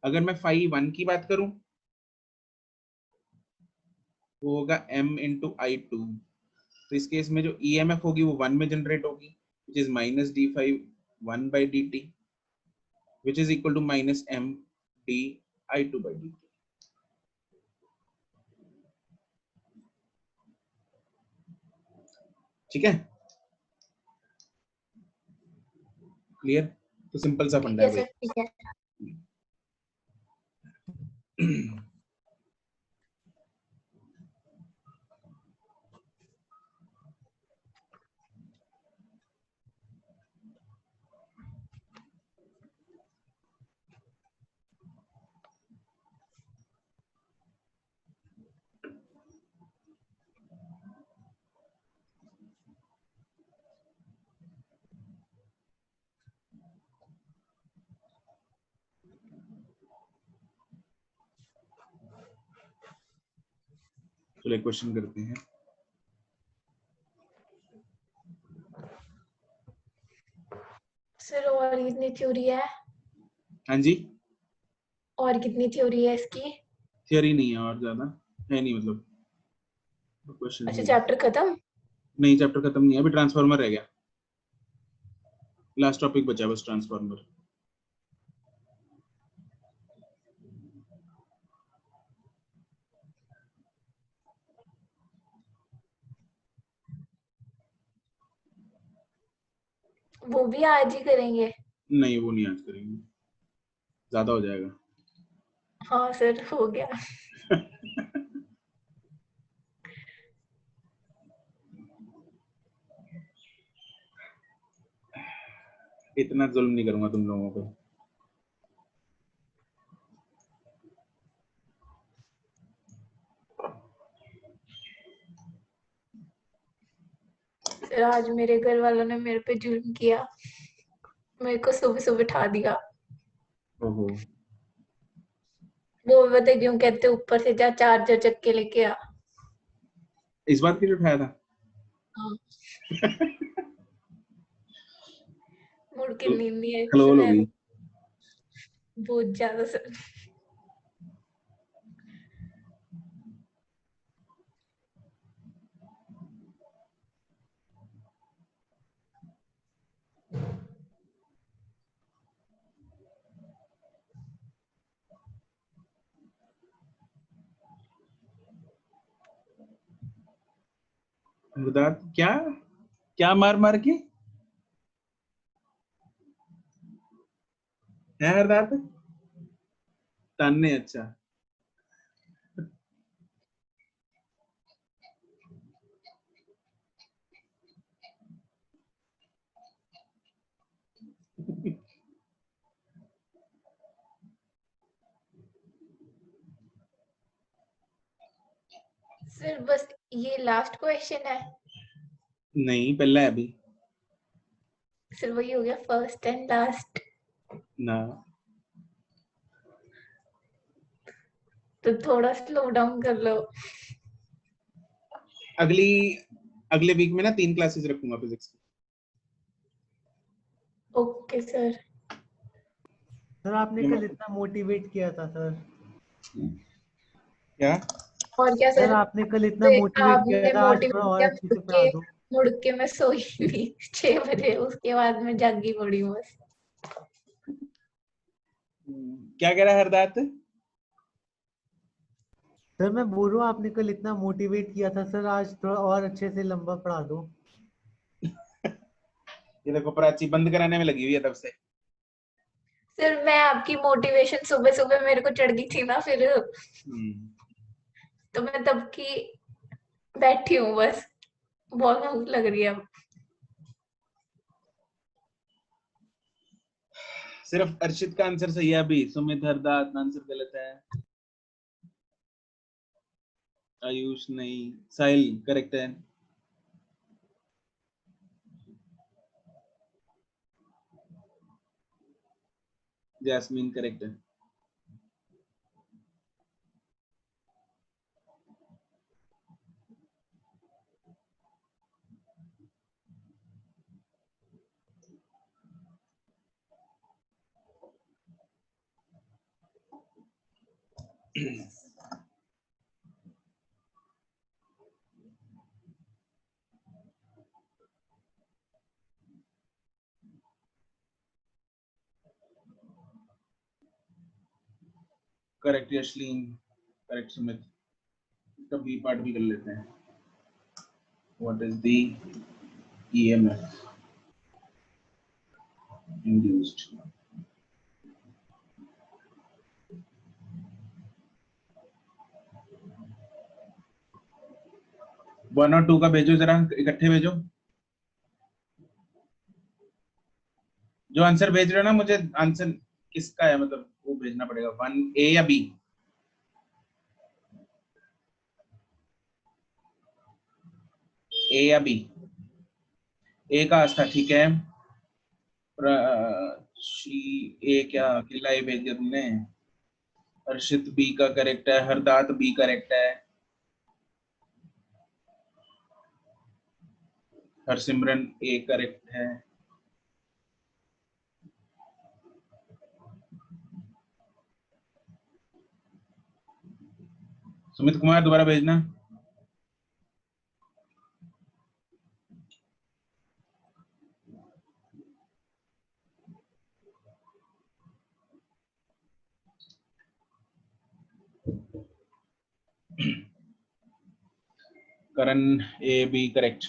अगर मैं फाई 1 की बात करूं, वो होगा m इंटू आई 2। तो इस केस में जो ईएमएफ होगी वो 1 में जनरेट होगी, which is minus d phi 1 by dt, which is equal to minus m d I2 by dt. ठीक है, क्लियर? तो सिंपल सा फंडा है ठीक है भाई। सर, ठीक है। चलो एक क्वेश्चन करते हैं। सर और कितनी थ्योरी है? हाँ जी, और कितनी थ्योरी है इसकी? थियरी नहीं है और ज्यादा है नहीं, मतलब क्वेश्चन अच्छा, नहीं। चैप्टर खत्म? नहीं, चैप्टर खत्म नहीं है, अभी ट्रांसफार्मर रह गया, लास्ट टॉपिक बचा बस ट्रांसफार्मर। वो भी आज ही करेंगे? नहीं, वो नहीं आज करेंगे, ज्यादा हो जाएगा। हाँ सर, हो गया। इतना जुल्म नहीं करूंगा तुम लोगों को। सर आज मेरे घर वालों ने मेरे पे जुल्म किया, मेरे को सुबह सुबह उठा दिया। ओहो, वो पता क्यों कहते, ऊपर से जा चार्जर चक के लेके आ। इस बात के लिए उठाया था? हाँ। मुड़ के नींद नहीं आई खलोल सुबह, होगी। बहुत ज्यादा सर। गुजरात क्या क्या मार मार के है हरदात? तान्ने, अच्छा। सर बस ये लास्ट क्वेश्चन है? नहीं, पहला है अभी सर वही हो गया, फर्स्ट एंड लास्ट। ना। तो थोड़ा स्लो डाउन कर लो। अगली अगले वीक में ना 3 क्लासेस रखूंगा फिजिक्स की। Okay sir. सर आपने कल इतना मोटिवेट किया था सर। क्या? और क्या सर सर? आपने कल इतना तो मोटिवेट किया आपने था, आज मोटिवेट थोड़ा और किया, अच्छे से पढ़ा दो। मुड़ के मैं सोई नहीं 6 बजे, उसके बाद मैं जागी पड़ी हूँ बस। क्या कह रहा है हरदात? सर मैं बोल रहा हूँ आपने कल इतना मोटिवेट किया था सर, आज थोड़ा और अच्छे से लंबा पढ़ा दो। ये देखो, प्राची बंद कराने में लगी हुई है तब से। सर मैं आपकी मोटिवेशन सुबह सुबह मेरे को चढ़ गई थी ना, फिर तो मैं तब की बैठी हूँ बस, बहुत भूख लग रही है अब। सिर्फ अर्शित का आंसर सही है अभी, सुमित हरदात आंसर गलत है। आयुष नहीं, साहिल करेक्ट है। जैस्मीन करेक्ट है। Correct Yashleen, correct Sumit. इसका बी पार्ट भी कर लेते हैं। What is the EMF induced? One और टू का भेजो जरा, इकट्ठे भेजो। जो आंसर भेज रहे हो ना, मुझे आंसर किसका है मतलब वो भेजना पड़ेगा। वन ए या बी? ए या बी? ए का आस्था, ठीक है। ए क्या अकेला ए भेज दिया तुमने? हर्षित बी का करेक्ट है, हरदात बी करेक्ट है, हरसिमरन ए करेक्ट है। सुमित कुमार दोबारा भेजना। Karan A B correct,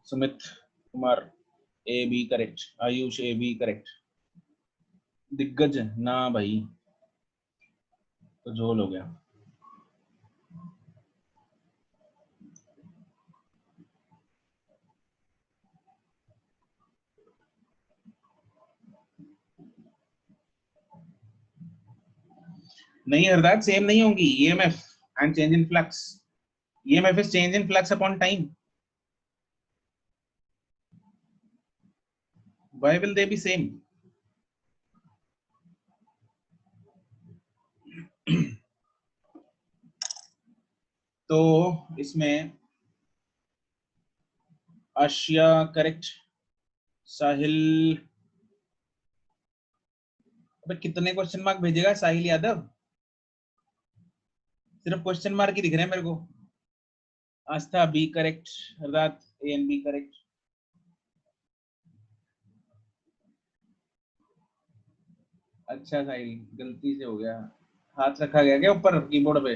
Sumit Kumar A B correct, Ayush A B correct, Diggaj ना भाई, तो झोल हो गया। नहीं हरदात, सेम नहीं होंगी EMF and change in flux. EMF is change in flux upon time. Why will they be same? तो इसमें आशिया करेक्ट, साहिल, अबे कितने क्वेश्चन मार्क भेजेगा साहिल यादव? सिर्फ क्वेश्चन मार्क ही दिख रहे हैं मेरे को। Aastha B correct, Hardat A and B correct. अच्छा साहिल, गलती से हो गया, हाथ रखा गया क्या ऊपर कीबोर्ड पे?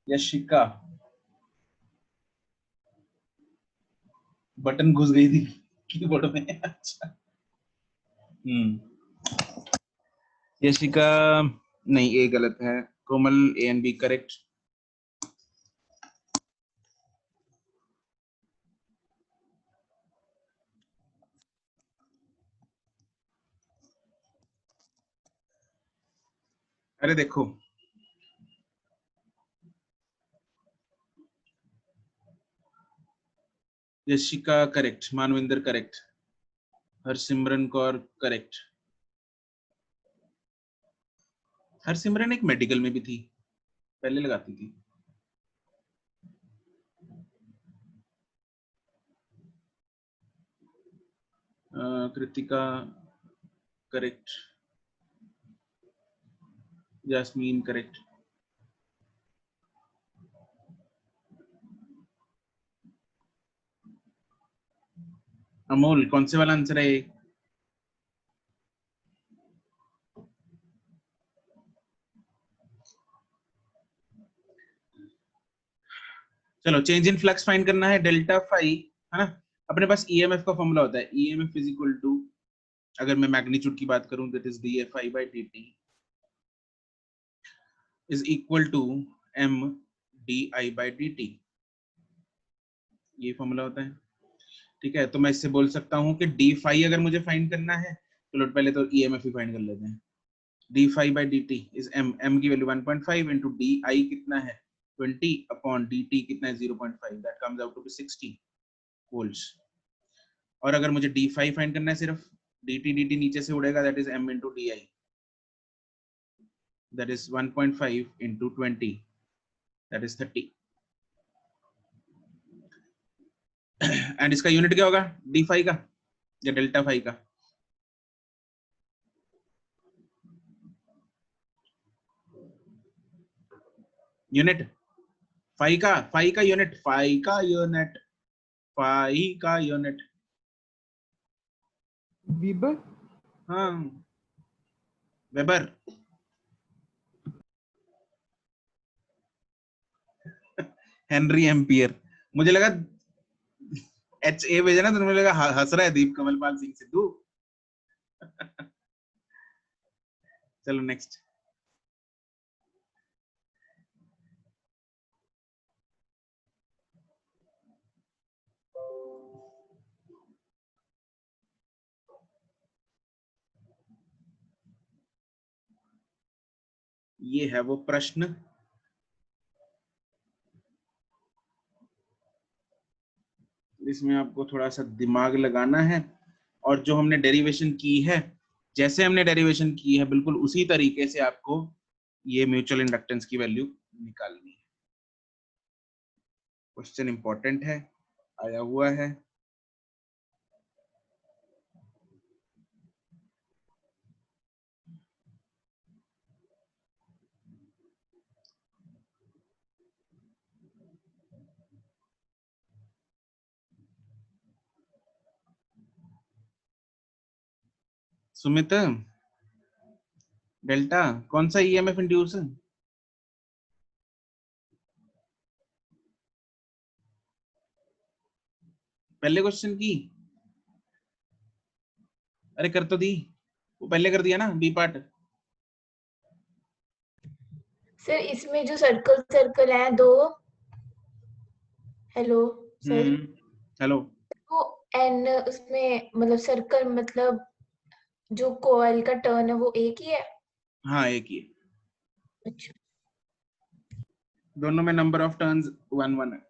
यशिका, बटन घुस गई थी कीबोर्ड में। अच्छा यशिका नहीं, ए गलत है। कोमल ए एंड बी करेक्ट। अरे देखो, Yashika correct, Manvinder correct, Harsimran Kaur correct. Harsimran एक मेडिकल में भी थी, पहले लगाती थी। Kritika correct, Jasmine correct. Amol कौन से वाला आंसर है? चलो चेंज इन फ्लक्स फाइंड करना है, डेल्टा फाई है ना। अपने पास ईएमएफ का फॉर्मूला होता है, ईएमएफ इज इक्वल टू, अगर मैं मैग्नीट्यूड की बात करूं, that is dfi by dt is equal to m di by dt। ये फॉर्मूला होता है, ठीक है। तो मैं इससे बोल सकता हूं कि डी फाई अगर मुझे फाइंड करना है, चलो पहले तो ईएमएफ ही फाइंड कर लेते हैं। D phi by d t is M, M की वैल्यू 1.5 इंटू डी आई कितना है 20 अपॉन डी टी कितना है 0.5, that comes out to be 60 volts. और अगर मुझे डी फाई फाइंड करना है, सिर्फ डी टी नीचे से उड़ेगा, that is M into d I, that is 1.5 into 20, that is 30। And इसका यूनिट क्या होगा, डी फाई का या डेल्टा फाई का? यूनिट फाई का, फाई का यूनिट, फाई का यूनिट, फाई का यूनिट वीबर। हाँ, वेबर। Henry ampere. मुझे लगा HA भेजा ना तो मुझे लगा हंस रहा है दीप कमलपाल सिंह सिद्धू। चलो नेक्स्ट। ये है वो प्रश्न। इसमें आपको थोड़ा सा दिमाग लगाना है और जो हमने डेरिवेशन की है, जैसे हमने डेरिवेशन की है बिल्कुल उसी तरीके से आपको ये म्यूचुअल इंडक्टेंस की वैल्यू निकालनी है। क्वेश्चन इंपॉर्टेंट है, आया हुआ है। सुमित, डेल्टा कौन सा ईएमएफ इंड्यूस है? पहले क्वेश्चन की, अरे कर तो दी, वो पहले कर दिया ना बी पार्ट। सर इसमें जो सर्कल सर्कल है दो, हेलो सर, हेलो। वो एन उसमें मतलब सर्कल मतलब जो कॉइल का टर्न है वो एक ही है? हाँ एक ही है, अच्छा। दोनों में नंबर ऑफ टर्न्स 1 1 है।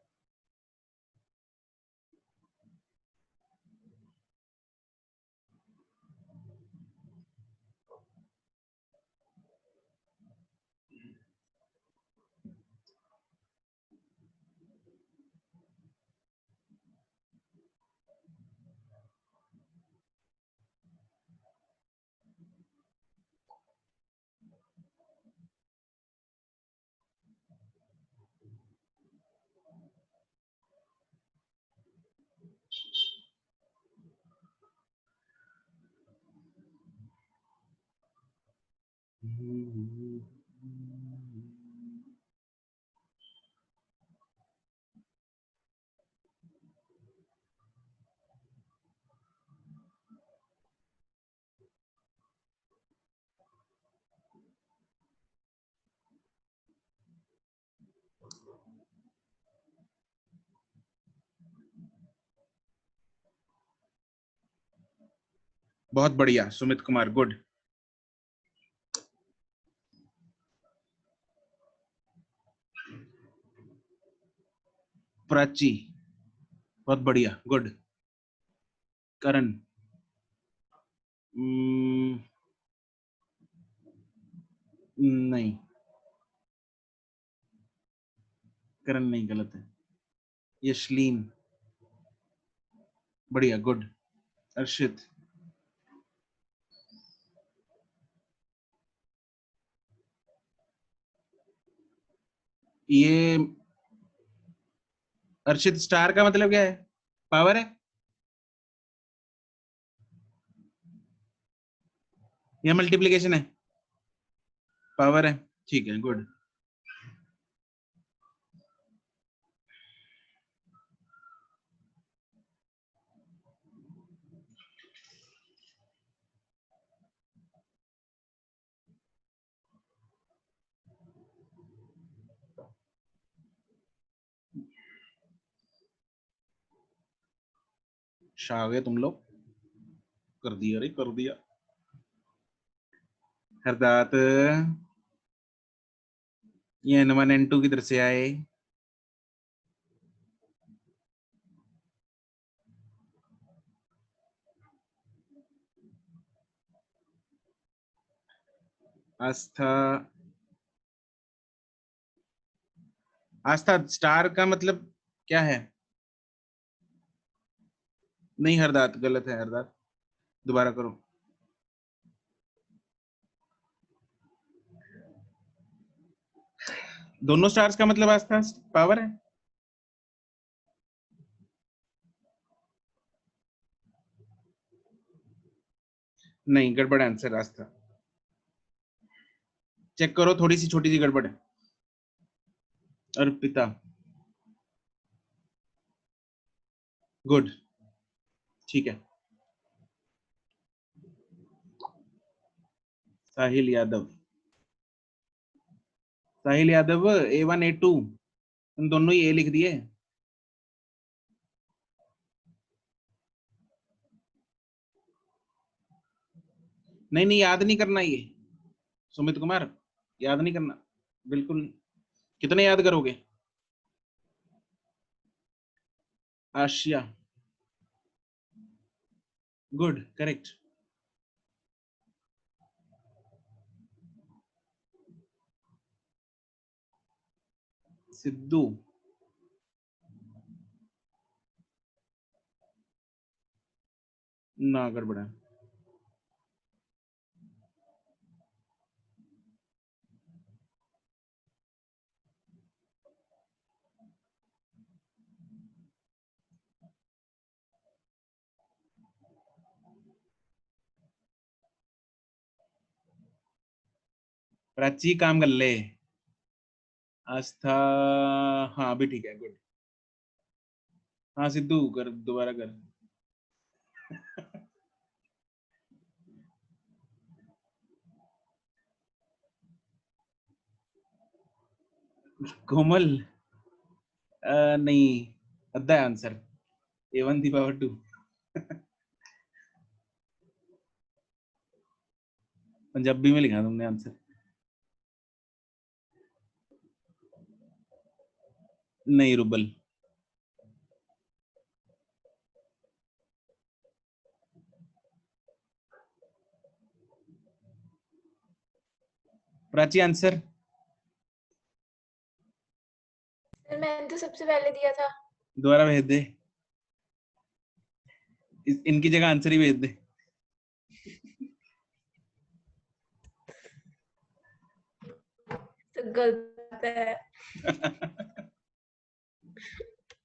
बहुत बढ़िया सुमित कुमार, गुड। प्राची, बहुत बढ़िया, गुड। करण, नहीं, करण नहीं, गलत है। यशलीन, बढ़िया, गुड। अर्शित, ये अर्शित स्टार का मतलब क्या है? पावर है या मल्टीप्लिकेशन है? पावर है, ठीक है, गुड। शाह गए तुम लोग, कर दिया रे, कर दिया। हरदात, ये N1 N2 किधर से आए? आस्था, आस्था स्टार का मतलब क्या है? नहीं हरदात, गलत है हरदात, दोबारा करो। दोनों स्टार्स का मतलब आस्था पावर है। नहीं, गड़बड़ आंसर रास्ता। चेक करो, थोड़ी सी छोटी सी गड़बड़ है। अर्पिता, गुड, ठीक है। साहिल यादव, साहिल यादव A1 A2 तुम दोनों ही ए लिख दिए। नहीं नहीं, याद नहीं करना ये सुमित कुमार, याद नहीं करना बिल्कुल। कितने याद करोगे? Asia, good, correct. सिद्धू, ना गड़बड़ा। प्राची काम कर ले। आस्था, हाँ अभी ठीक है, गुड। हाँ सिद्धू कर, दोबारा कर। कोमल, नहीं, अद्धा है answer, A1 the power 2। Punjabi में लिखा तुमने आंसर। नहीं, रुबल। प्राची आंसर। सर मैंने तो सबसे पहले दिया था। दोबारा भेज दे, इनकी जगह आंसर ही भेज दे। तो गलत है,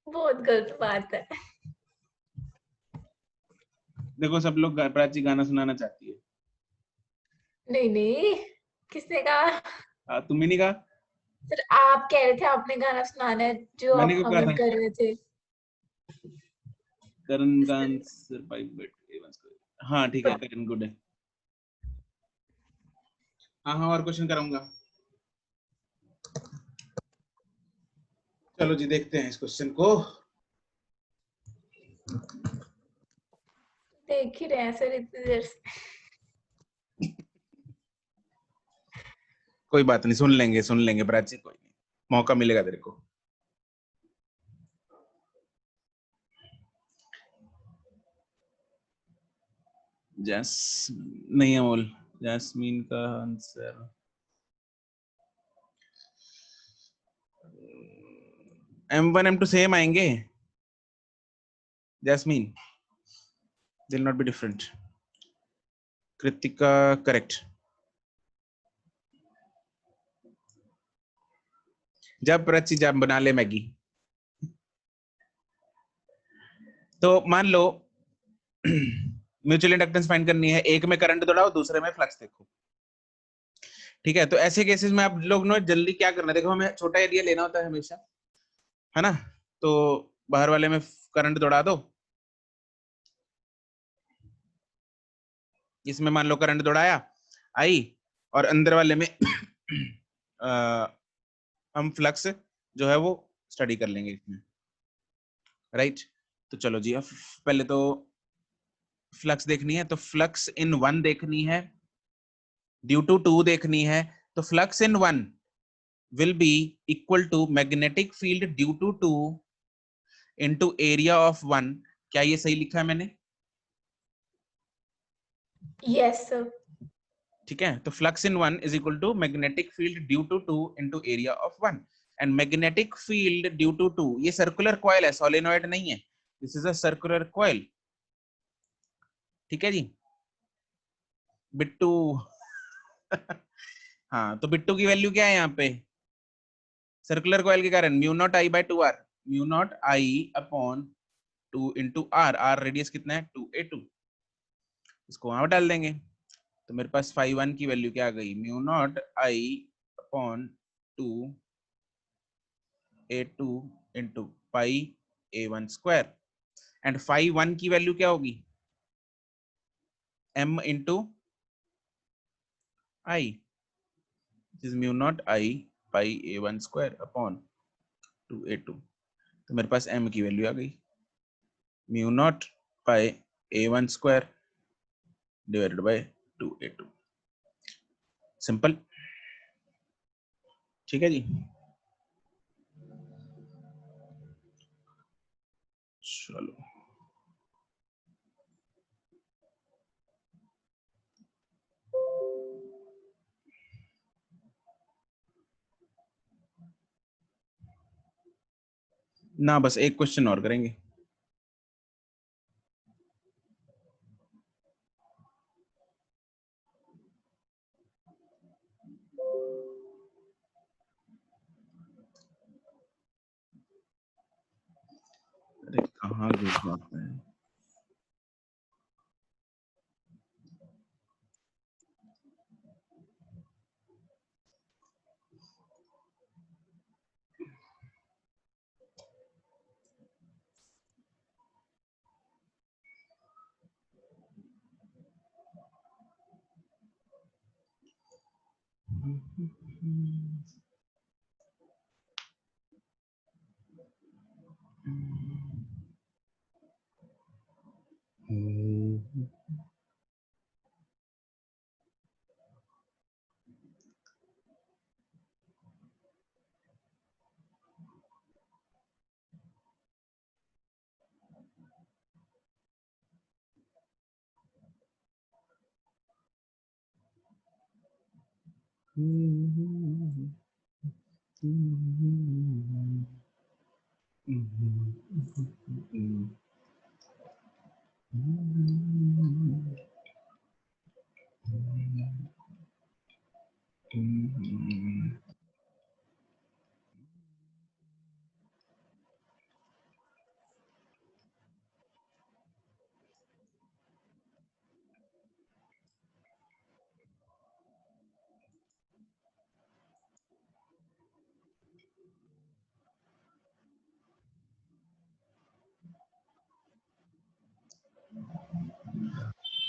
बहुत गलत बात है। देखो सब लोग प्राची गाना सुनाना चाहती है। नहीं नहीं, किसने कहा? तुम ही नहीं कहा? सर आप कह रहे थे आपने गाना सुनाना है, जो आप मैंने क्यों कहा कमेंट था? कर रहे थे। करण का आंसर 5 बिट A1 स्क्वायर। हाँ ठीक है, करण गुड है। हाँ हाँ, और क्वेश्चन कराऊंगा। चलो जी, देखते हैं इस क्वेश्चन को। देख ही रहे हैं सर इतनी देर से। कोई बात नहीं, सुन लेंगे प्राची, कोई नहीं, मौका मिलेगा तेरे को। नहीं अमोल, जैस्मीन का आंसर M1 M2 सेम आएंगे। Jasmine, will not be different. Kritika, correct. जब प्राची जब बना ले मैगी, तो मान लो म्यूचुअल इंडक्टेंस फाइंड करनी है, एक में करंट दौड़ाओ, दूसरे में फ्लक्स देखो। ठीक है, तो ऐसे केसेस में आप लोग ना जल्दी क्या करना, देखो हमें छोटा एरिया लेना होता है हमेशा, है ना। तो बाहर वाले में करंट दौड़ा दो, इसमें मान लो करंट दौड़ाया आई, और अंदर वाले में हम फ्लक्स जो है वो स्टडी कर लेंगे इसमें, राइट। तो चलो जी, अब पहले तो फ्लक्स देखनी है, तो फ्लक्स इन 1 देखनी है, ड्यू टू 2 देखनी है। तो flux in 1 will be equal to magnetic field due to 2 into area of 1। क्या ये सही लिखा है मैंने? Yes sir. ठीक है, तो flux in 1 is equal to magnetic field due to 2 into area of 1। and magnetic field due to 2, ये सर्कुलर कॉइल है, सोलेनॉइड नहीं है, this is a circular coil. ठीक है जी, बिट्टू हाँ, तो बिट्टू की वैल्यू क्या है यहाँ पे? सर्कुलर कॉइल के कारण mu naught I by 2r, mu naught I upon 2 into r, r radius कितना है 2a2, इसको वहां डाल देंगे। तो मेरे पास phi 1 की वैल्यू क्या आ गई, mu naught I upon 2 A2 into pi A1 square, and phi 1 की वैल्यू क्या होगी, m into I, is mu not I pi A1 square upon 2A2। तो मेरे पास m की वैल्यू आ गई, mu naught pi A1 square divided by 2A2। Simple, ठीक है जी। चलो ना, बस एक क्वेश्चन और करेंगे। अरे कहाँ घुस जाते हैं।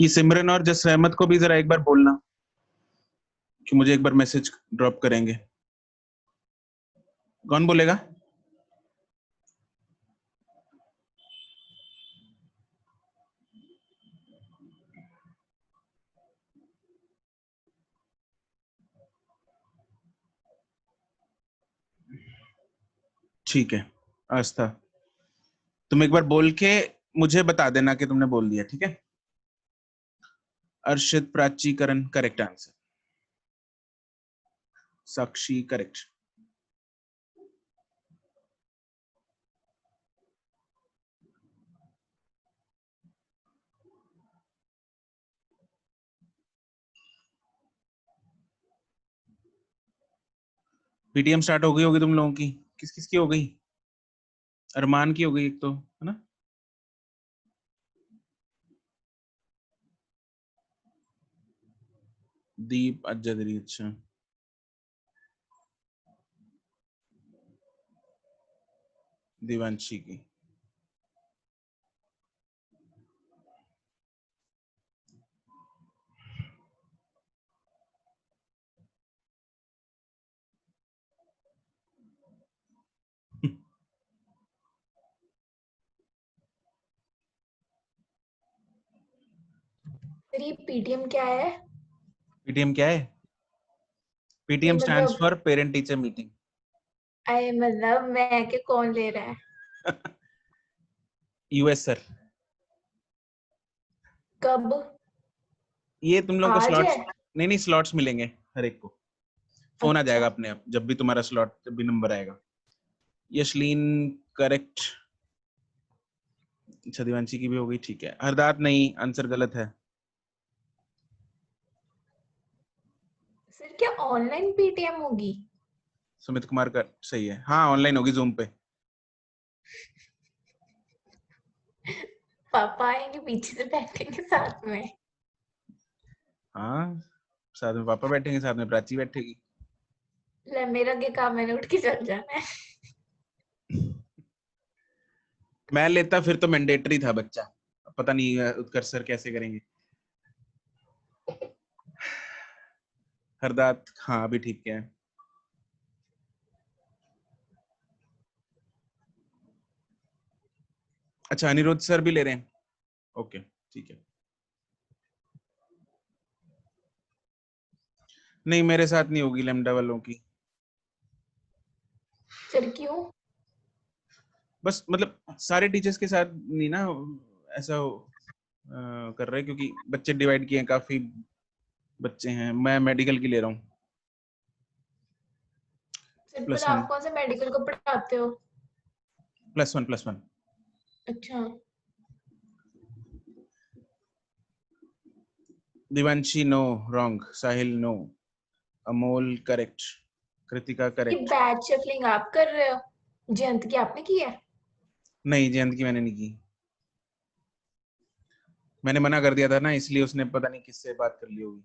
ये सिमरन और जस रहमत को भी जरा एक बार बोलना कि मुझे एक बार मैसेज ड्रॉप करेंगे। कौन बोलेगा? ठीक है आस्था, तुम एक बार बोल के मुझे बता देना कि तुमने बोल दिया, ठीक है। अर्षित प्राचीकरण करेक्ट आंसर, साक्षी करेक्ट। पीटीएम स्टार्ट हो गई होगी तुम लोगों की, किस किस की हो गई? अरमान की हो गई एक तो, है ना? दीप अज्जदरी, अच्छा। दिवांशी की। सर ये पीटीएम क्या है? पीटीएम क्या है? ये पीटीएम स्टैंड्स मतलब फॉर पेरेंट टीचर मीटिंग। आई मतलब मैं के कौन ले रहा है? US sir. कब? ये तुम लोगों को आज स्लॉट्स, है? नहीं स्लॉट्स मिलेंगे हर एक को, फोन आ अच्छा। जाएगा अपने आप जब भी तुम्हारा स्लॉट, जब भी नंबर आएगा। यशलीन करेक्ट। अच्छा दिवांशी की भी हो गई, ठीक है। हरदात नहीं, आंसर गलत है। सर क्या ऑनलाइन पीटीएम होगी? सुमित कुमार का सही है, हाँ ऑनलाइन होगी जूम पे। पापा आएंगे पीछे से बैठेंगे साथ में। हाँ, साथ में पापा बैठेंगे, साथ में प्राची बैठेगी। ले मेरा क्या काम, मैंने उठ के चल जाना है। मैं लेता फिर तो मैंडेटरी था बच्चा, पता नहीं उत्कर्ष सर कैसे करेंगे। हरदात हाँ अभी ठीक है। अच्छा अनिरुद्ध सर भी ले रहे हैं, ओके ठीक है। नहीं मेरे साथ नहीं होगी लैम्डा वालों की, सर क्यों? बस मतलब सारे टीचर्स के साथ नहीं ना ऐसा कर रहे, क्योंकि बच्चे डिवाइड किए हैं, काफी बच्चे हैं। मैं मेडिकल की ले रहा हूँ। सर पर +1 आप कौन सा मेडिकल को पढ़ाते हो? +1 अच्छा, दिवांशी नो रॉन्ग, साहिल नो, अमोल करेक्ट, कृतिका ये करेक्ट। बैच शफलिंग आप कर रहे हो? जयंत की आपने की है? नहीं जयंत की मैंने नहीं की, मैंने मना कर दिया था ना, इसलिए उसने पता नहीं किससे बात कर ली होगी।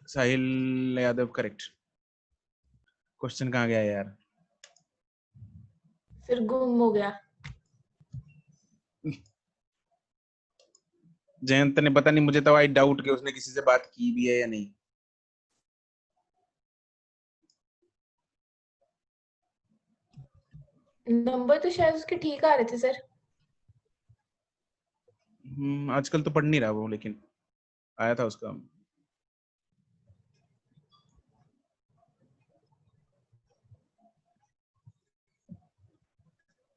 साहिल यादव करेक्ट। क्वेश्चन कहाँ गया यार? फिर गुम हो गया। जयंत ने पता नहीं, मुझे तो आई डाउट कि उसने किसी से बात की भी है या नहीं। नंबर तो शायद उसके ठीक आ रहे थे सर। आजकल तो पढ़ नहीं रहा वो, लेकिन आया था उसका।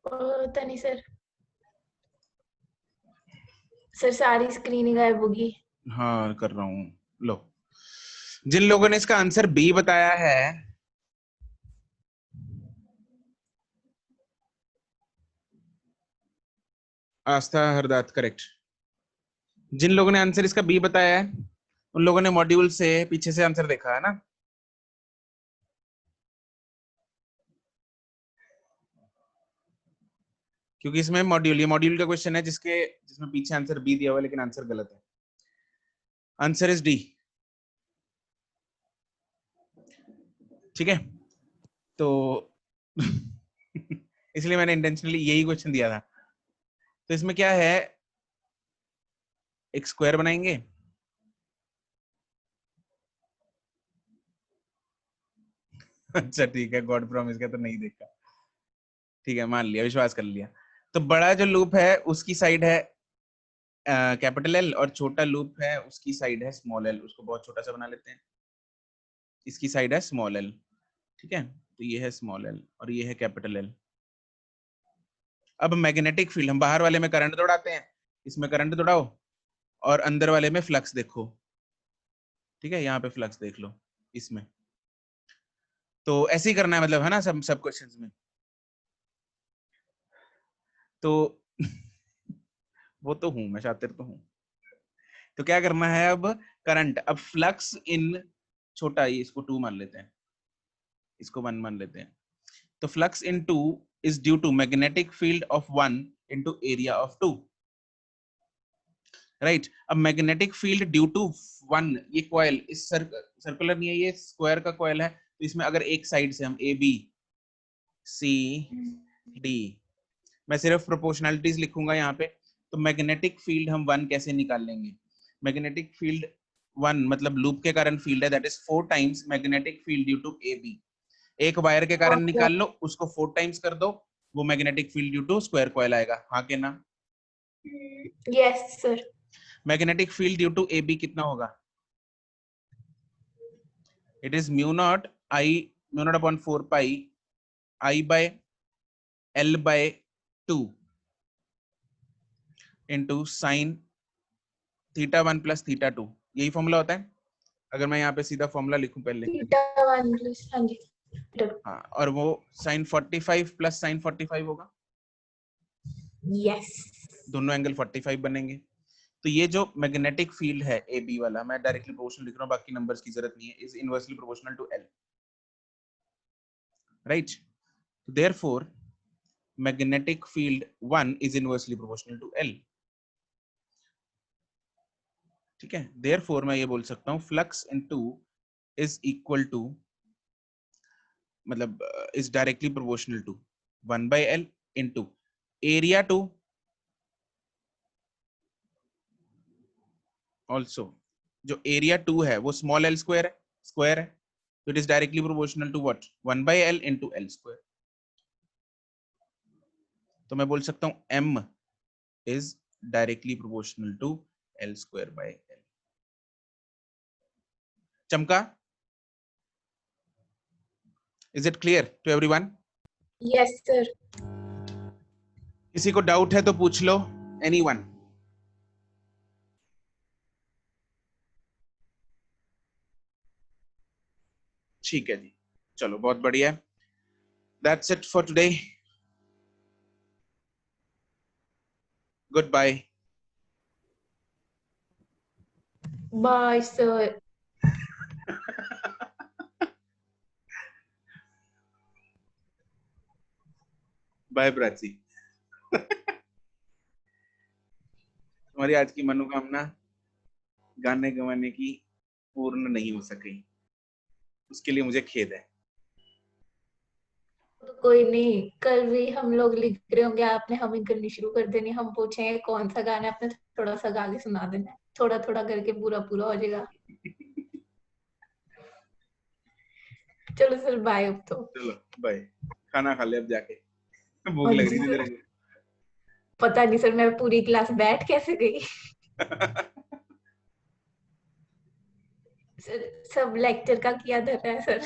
पता नहीं सर। सर सारी स्क्रीन ही गायब होगी। हाँ कर रहा हूँ, लो। जिन लोगों ने इसका आंसर बी बताया है, आस्था हरदात करेक्ट। जिन लोगों ने आंसर इसका बी बताया है उन लोगों ने मॉड्यूल से पीछे से आंसर देखा है ना? क्योंकि इसमें मॉड्यूल, ये मॉड्यूल का क्वेश्चन है जिसमें पीछे आंसर बी दिया हुआ है, लेकिन आंसर गलत है। आंसर इज डी, ठीक है? तो इसलिए मैंने इंटेंशनली यही क्वेश्चन दिया था। तो इसमें क्या है, एक स्क्वायर बनाएंगे, अच्छा ठीक है, गॉड प्रॉमिस का तो नहीं देखा, ठीक है मान लिया, विश्वास कर लिया। तो बड़ा जो लूप है उसकी साइड है कैपिटल एल, और छोटा लूप है उसकी साइड है स्मॉल एल। उसको बहुत छोटा सा बना लेते हैं, इसकी साइड है स्मॉल एल, ठीक है? तो ये है स्मॉल एल और ये है कैपिटल एल। अब मैग्नेटिक फील्ड, हम बाहर वाले में करंट दौड़ाते हैं, इसमें करंट दौड़ाओ, और अंदर वाले में फ्लक्स देखो, ठीक है? यहाँ पे फ्लक्स देख लो इसमें। तो ऐसे ही करना है, मतलब है ना, सब क्वेश्चंस में। तो वो तो हूं मैं, शातिर तो हूं। तो क्या करना है अब, करंट, अब फ्लक्स इन छोटा, ये इसको 2 मान लेते हैं, इसको 1 मान लेते हैं। तो flux in 2 is due to magnetic field of 1 into area of 2, right? अब मैग्नेटिक फील्ड ड्यू टू 1, ये कॉइल इस सर्कुलर नहीं है, ये स्क्वायर का कॉइल है, तो इसमें अगर एक साइड से हम ए बी सी डी, मैं सिर्फ प्रोपोर्शनलिटीज लिखूंगा यहाँ पे। तो मैग्नेटिक फील्ड हम 1 कैसे निकाल लेंगे? मैग्नेटिक फील्ड 1 मतलब लूप के कारण फील्ड है, that is 4 times magnetic field due to A B. एक वायर के कारण निकाल लो, उसको 4 टाइम्स कर दो, वो magnetic field due to square coil आएगा, हाँ के ना? Yes sir. Magnetic field due to A B कितना होगा? It is mu not upon 4 pi I by L by 2 into sine θ1 plus θ2, यही फॉर्मूला होता है। अगर मैं यहाँ पे सीधा फॉर्मूला लिखूं पहले, θ1 प्लस, हाँ जी, हाँ, और वो साइन 45 प्लस साइन 45 होगा, यस। दोनों एंगल 45 बनेंगे। तो ये जो मैग्नेटिक फील्ड है ए बी वाला, मैं डायरेक्टली प्रोपोर्शनल लिख रहा हूँ, बाकी नंबर्स की जरूरत नहीं है, is inversely proportional to L, right? Therefore magnetic field 1 is inversely proportional to L. ठीक है, देयरफॉर मैं ये बोल सकता हूँ flux into is equal to, मतलब is directly proportional to 1/L into area two also, जो एरिया 2 है वो स्मॉल l स्क्वायर है, तो it is directly proportional to what 1/L into L square. तो मैं बोल सकता हूँ m is directly proportional to L square by L। चमका? Is it clear to everyone? Yes sir. किसी को डाउट है तो पूछ लो, एनीवन? ठीक है जी, चलो बहुत बढ़िया। That's it for today, good bye. Bye sir. Bye Prachi. तुम्हारी आज की मनोकामना गाने गवाने की पूर्ण नहीं हो सकी, उसके लिए मुझे खेद है। तो कोई नहीं, कल भी हम लोग लिख रहे होंगे, आपने हमिंग करनी शुरू कर देनी, हम पूछेंगे कौन सा गाना है, आपने थोड़ा सा गा के सुना देना है, थोड़ा थोड़ा करके पूरा पूरा हो जाएगा। चलो सर बाय अब तो। चलो बाय, खाना खा ले अब जाके, भूख हाँ लग जी रही थी सर। तेरे को। पता नहीं सर, मैं पूरी क्लास बैठ कैसे गई। सर सब लेक्चर का किया धरा है सर।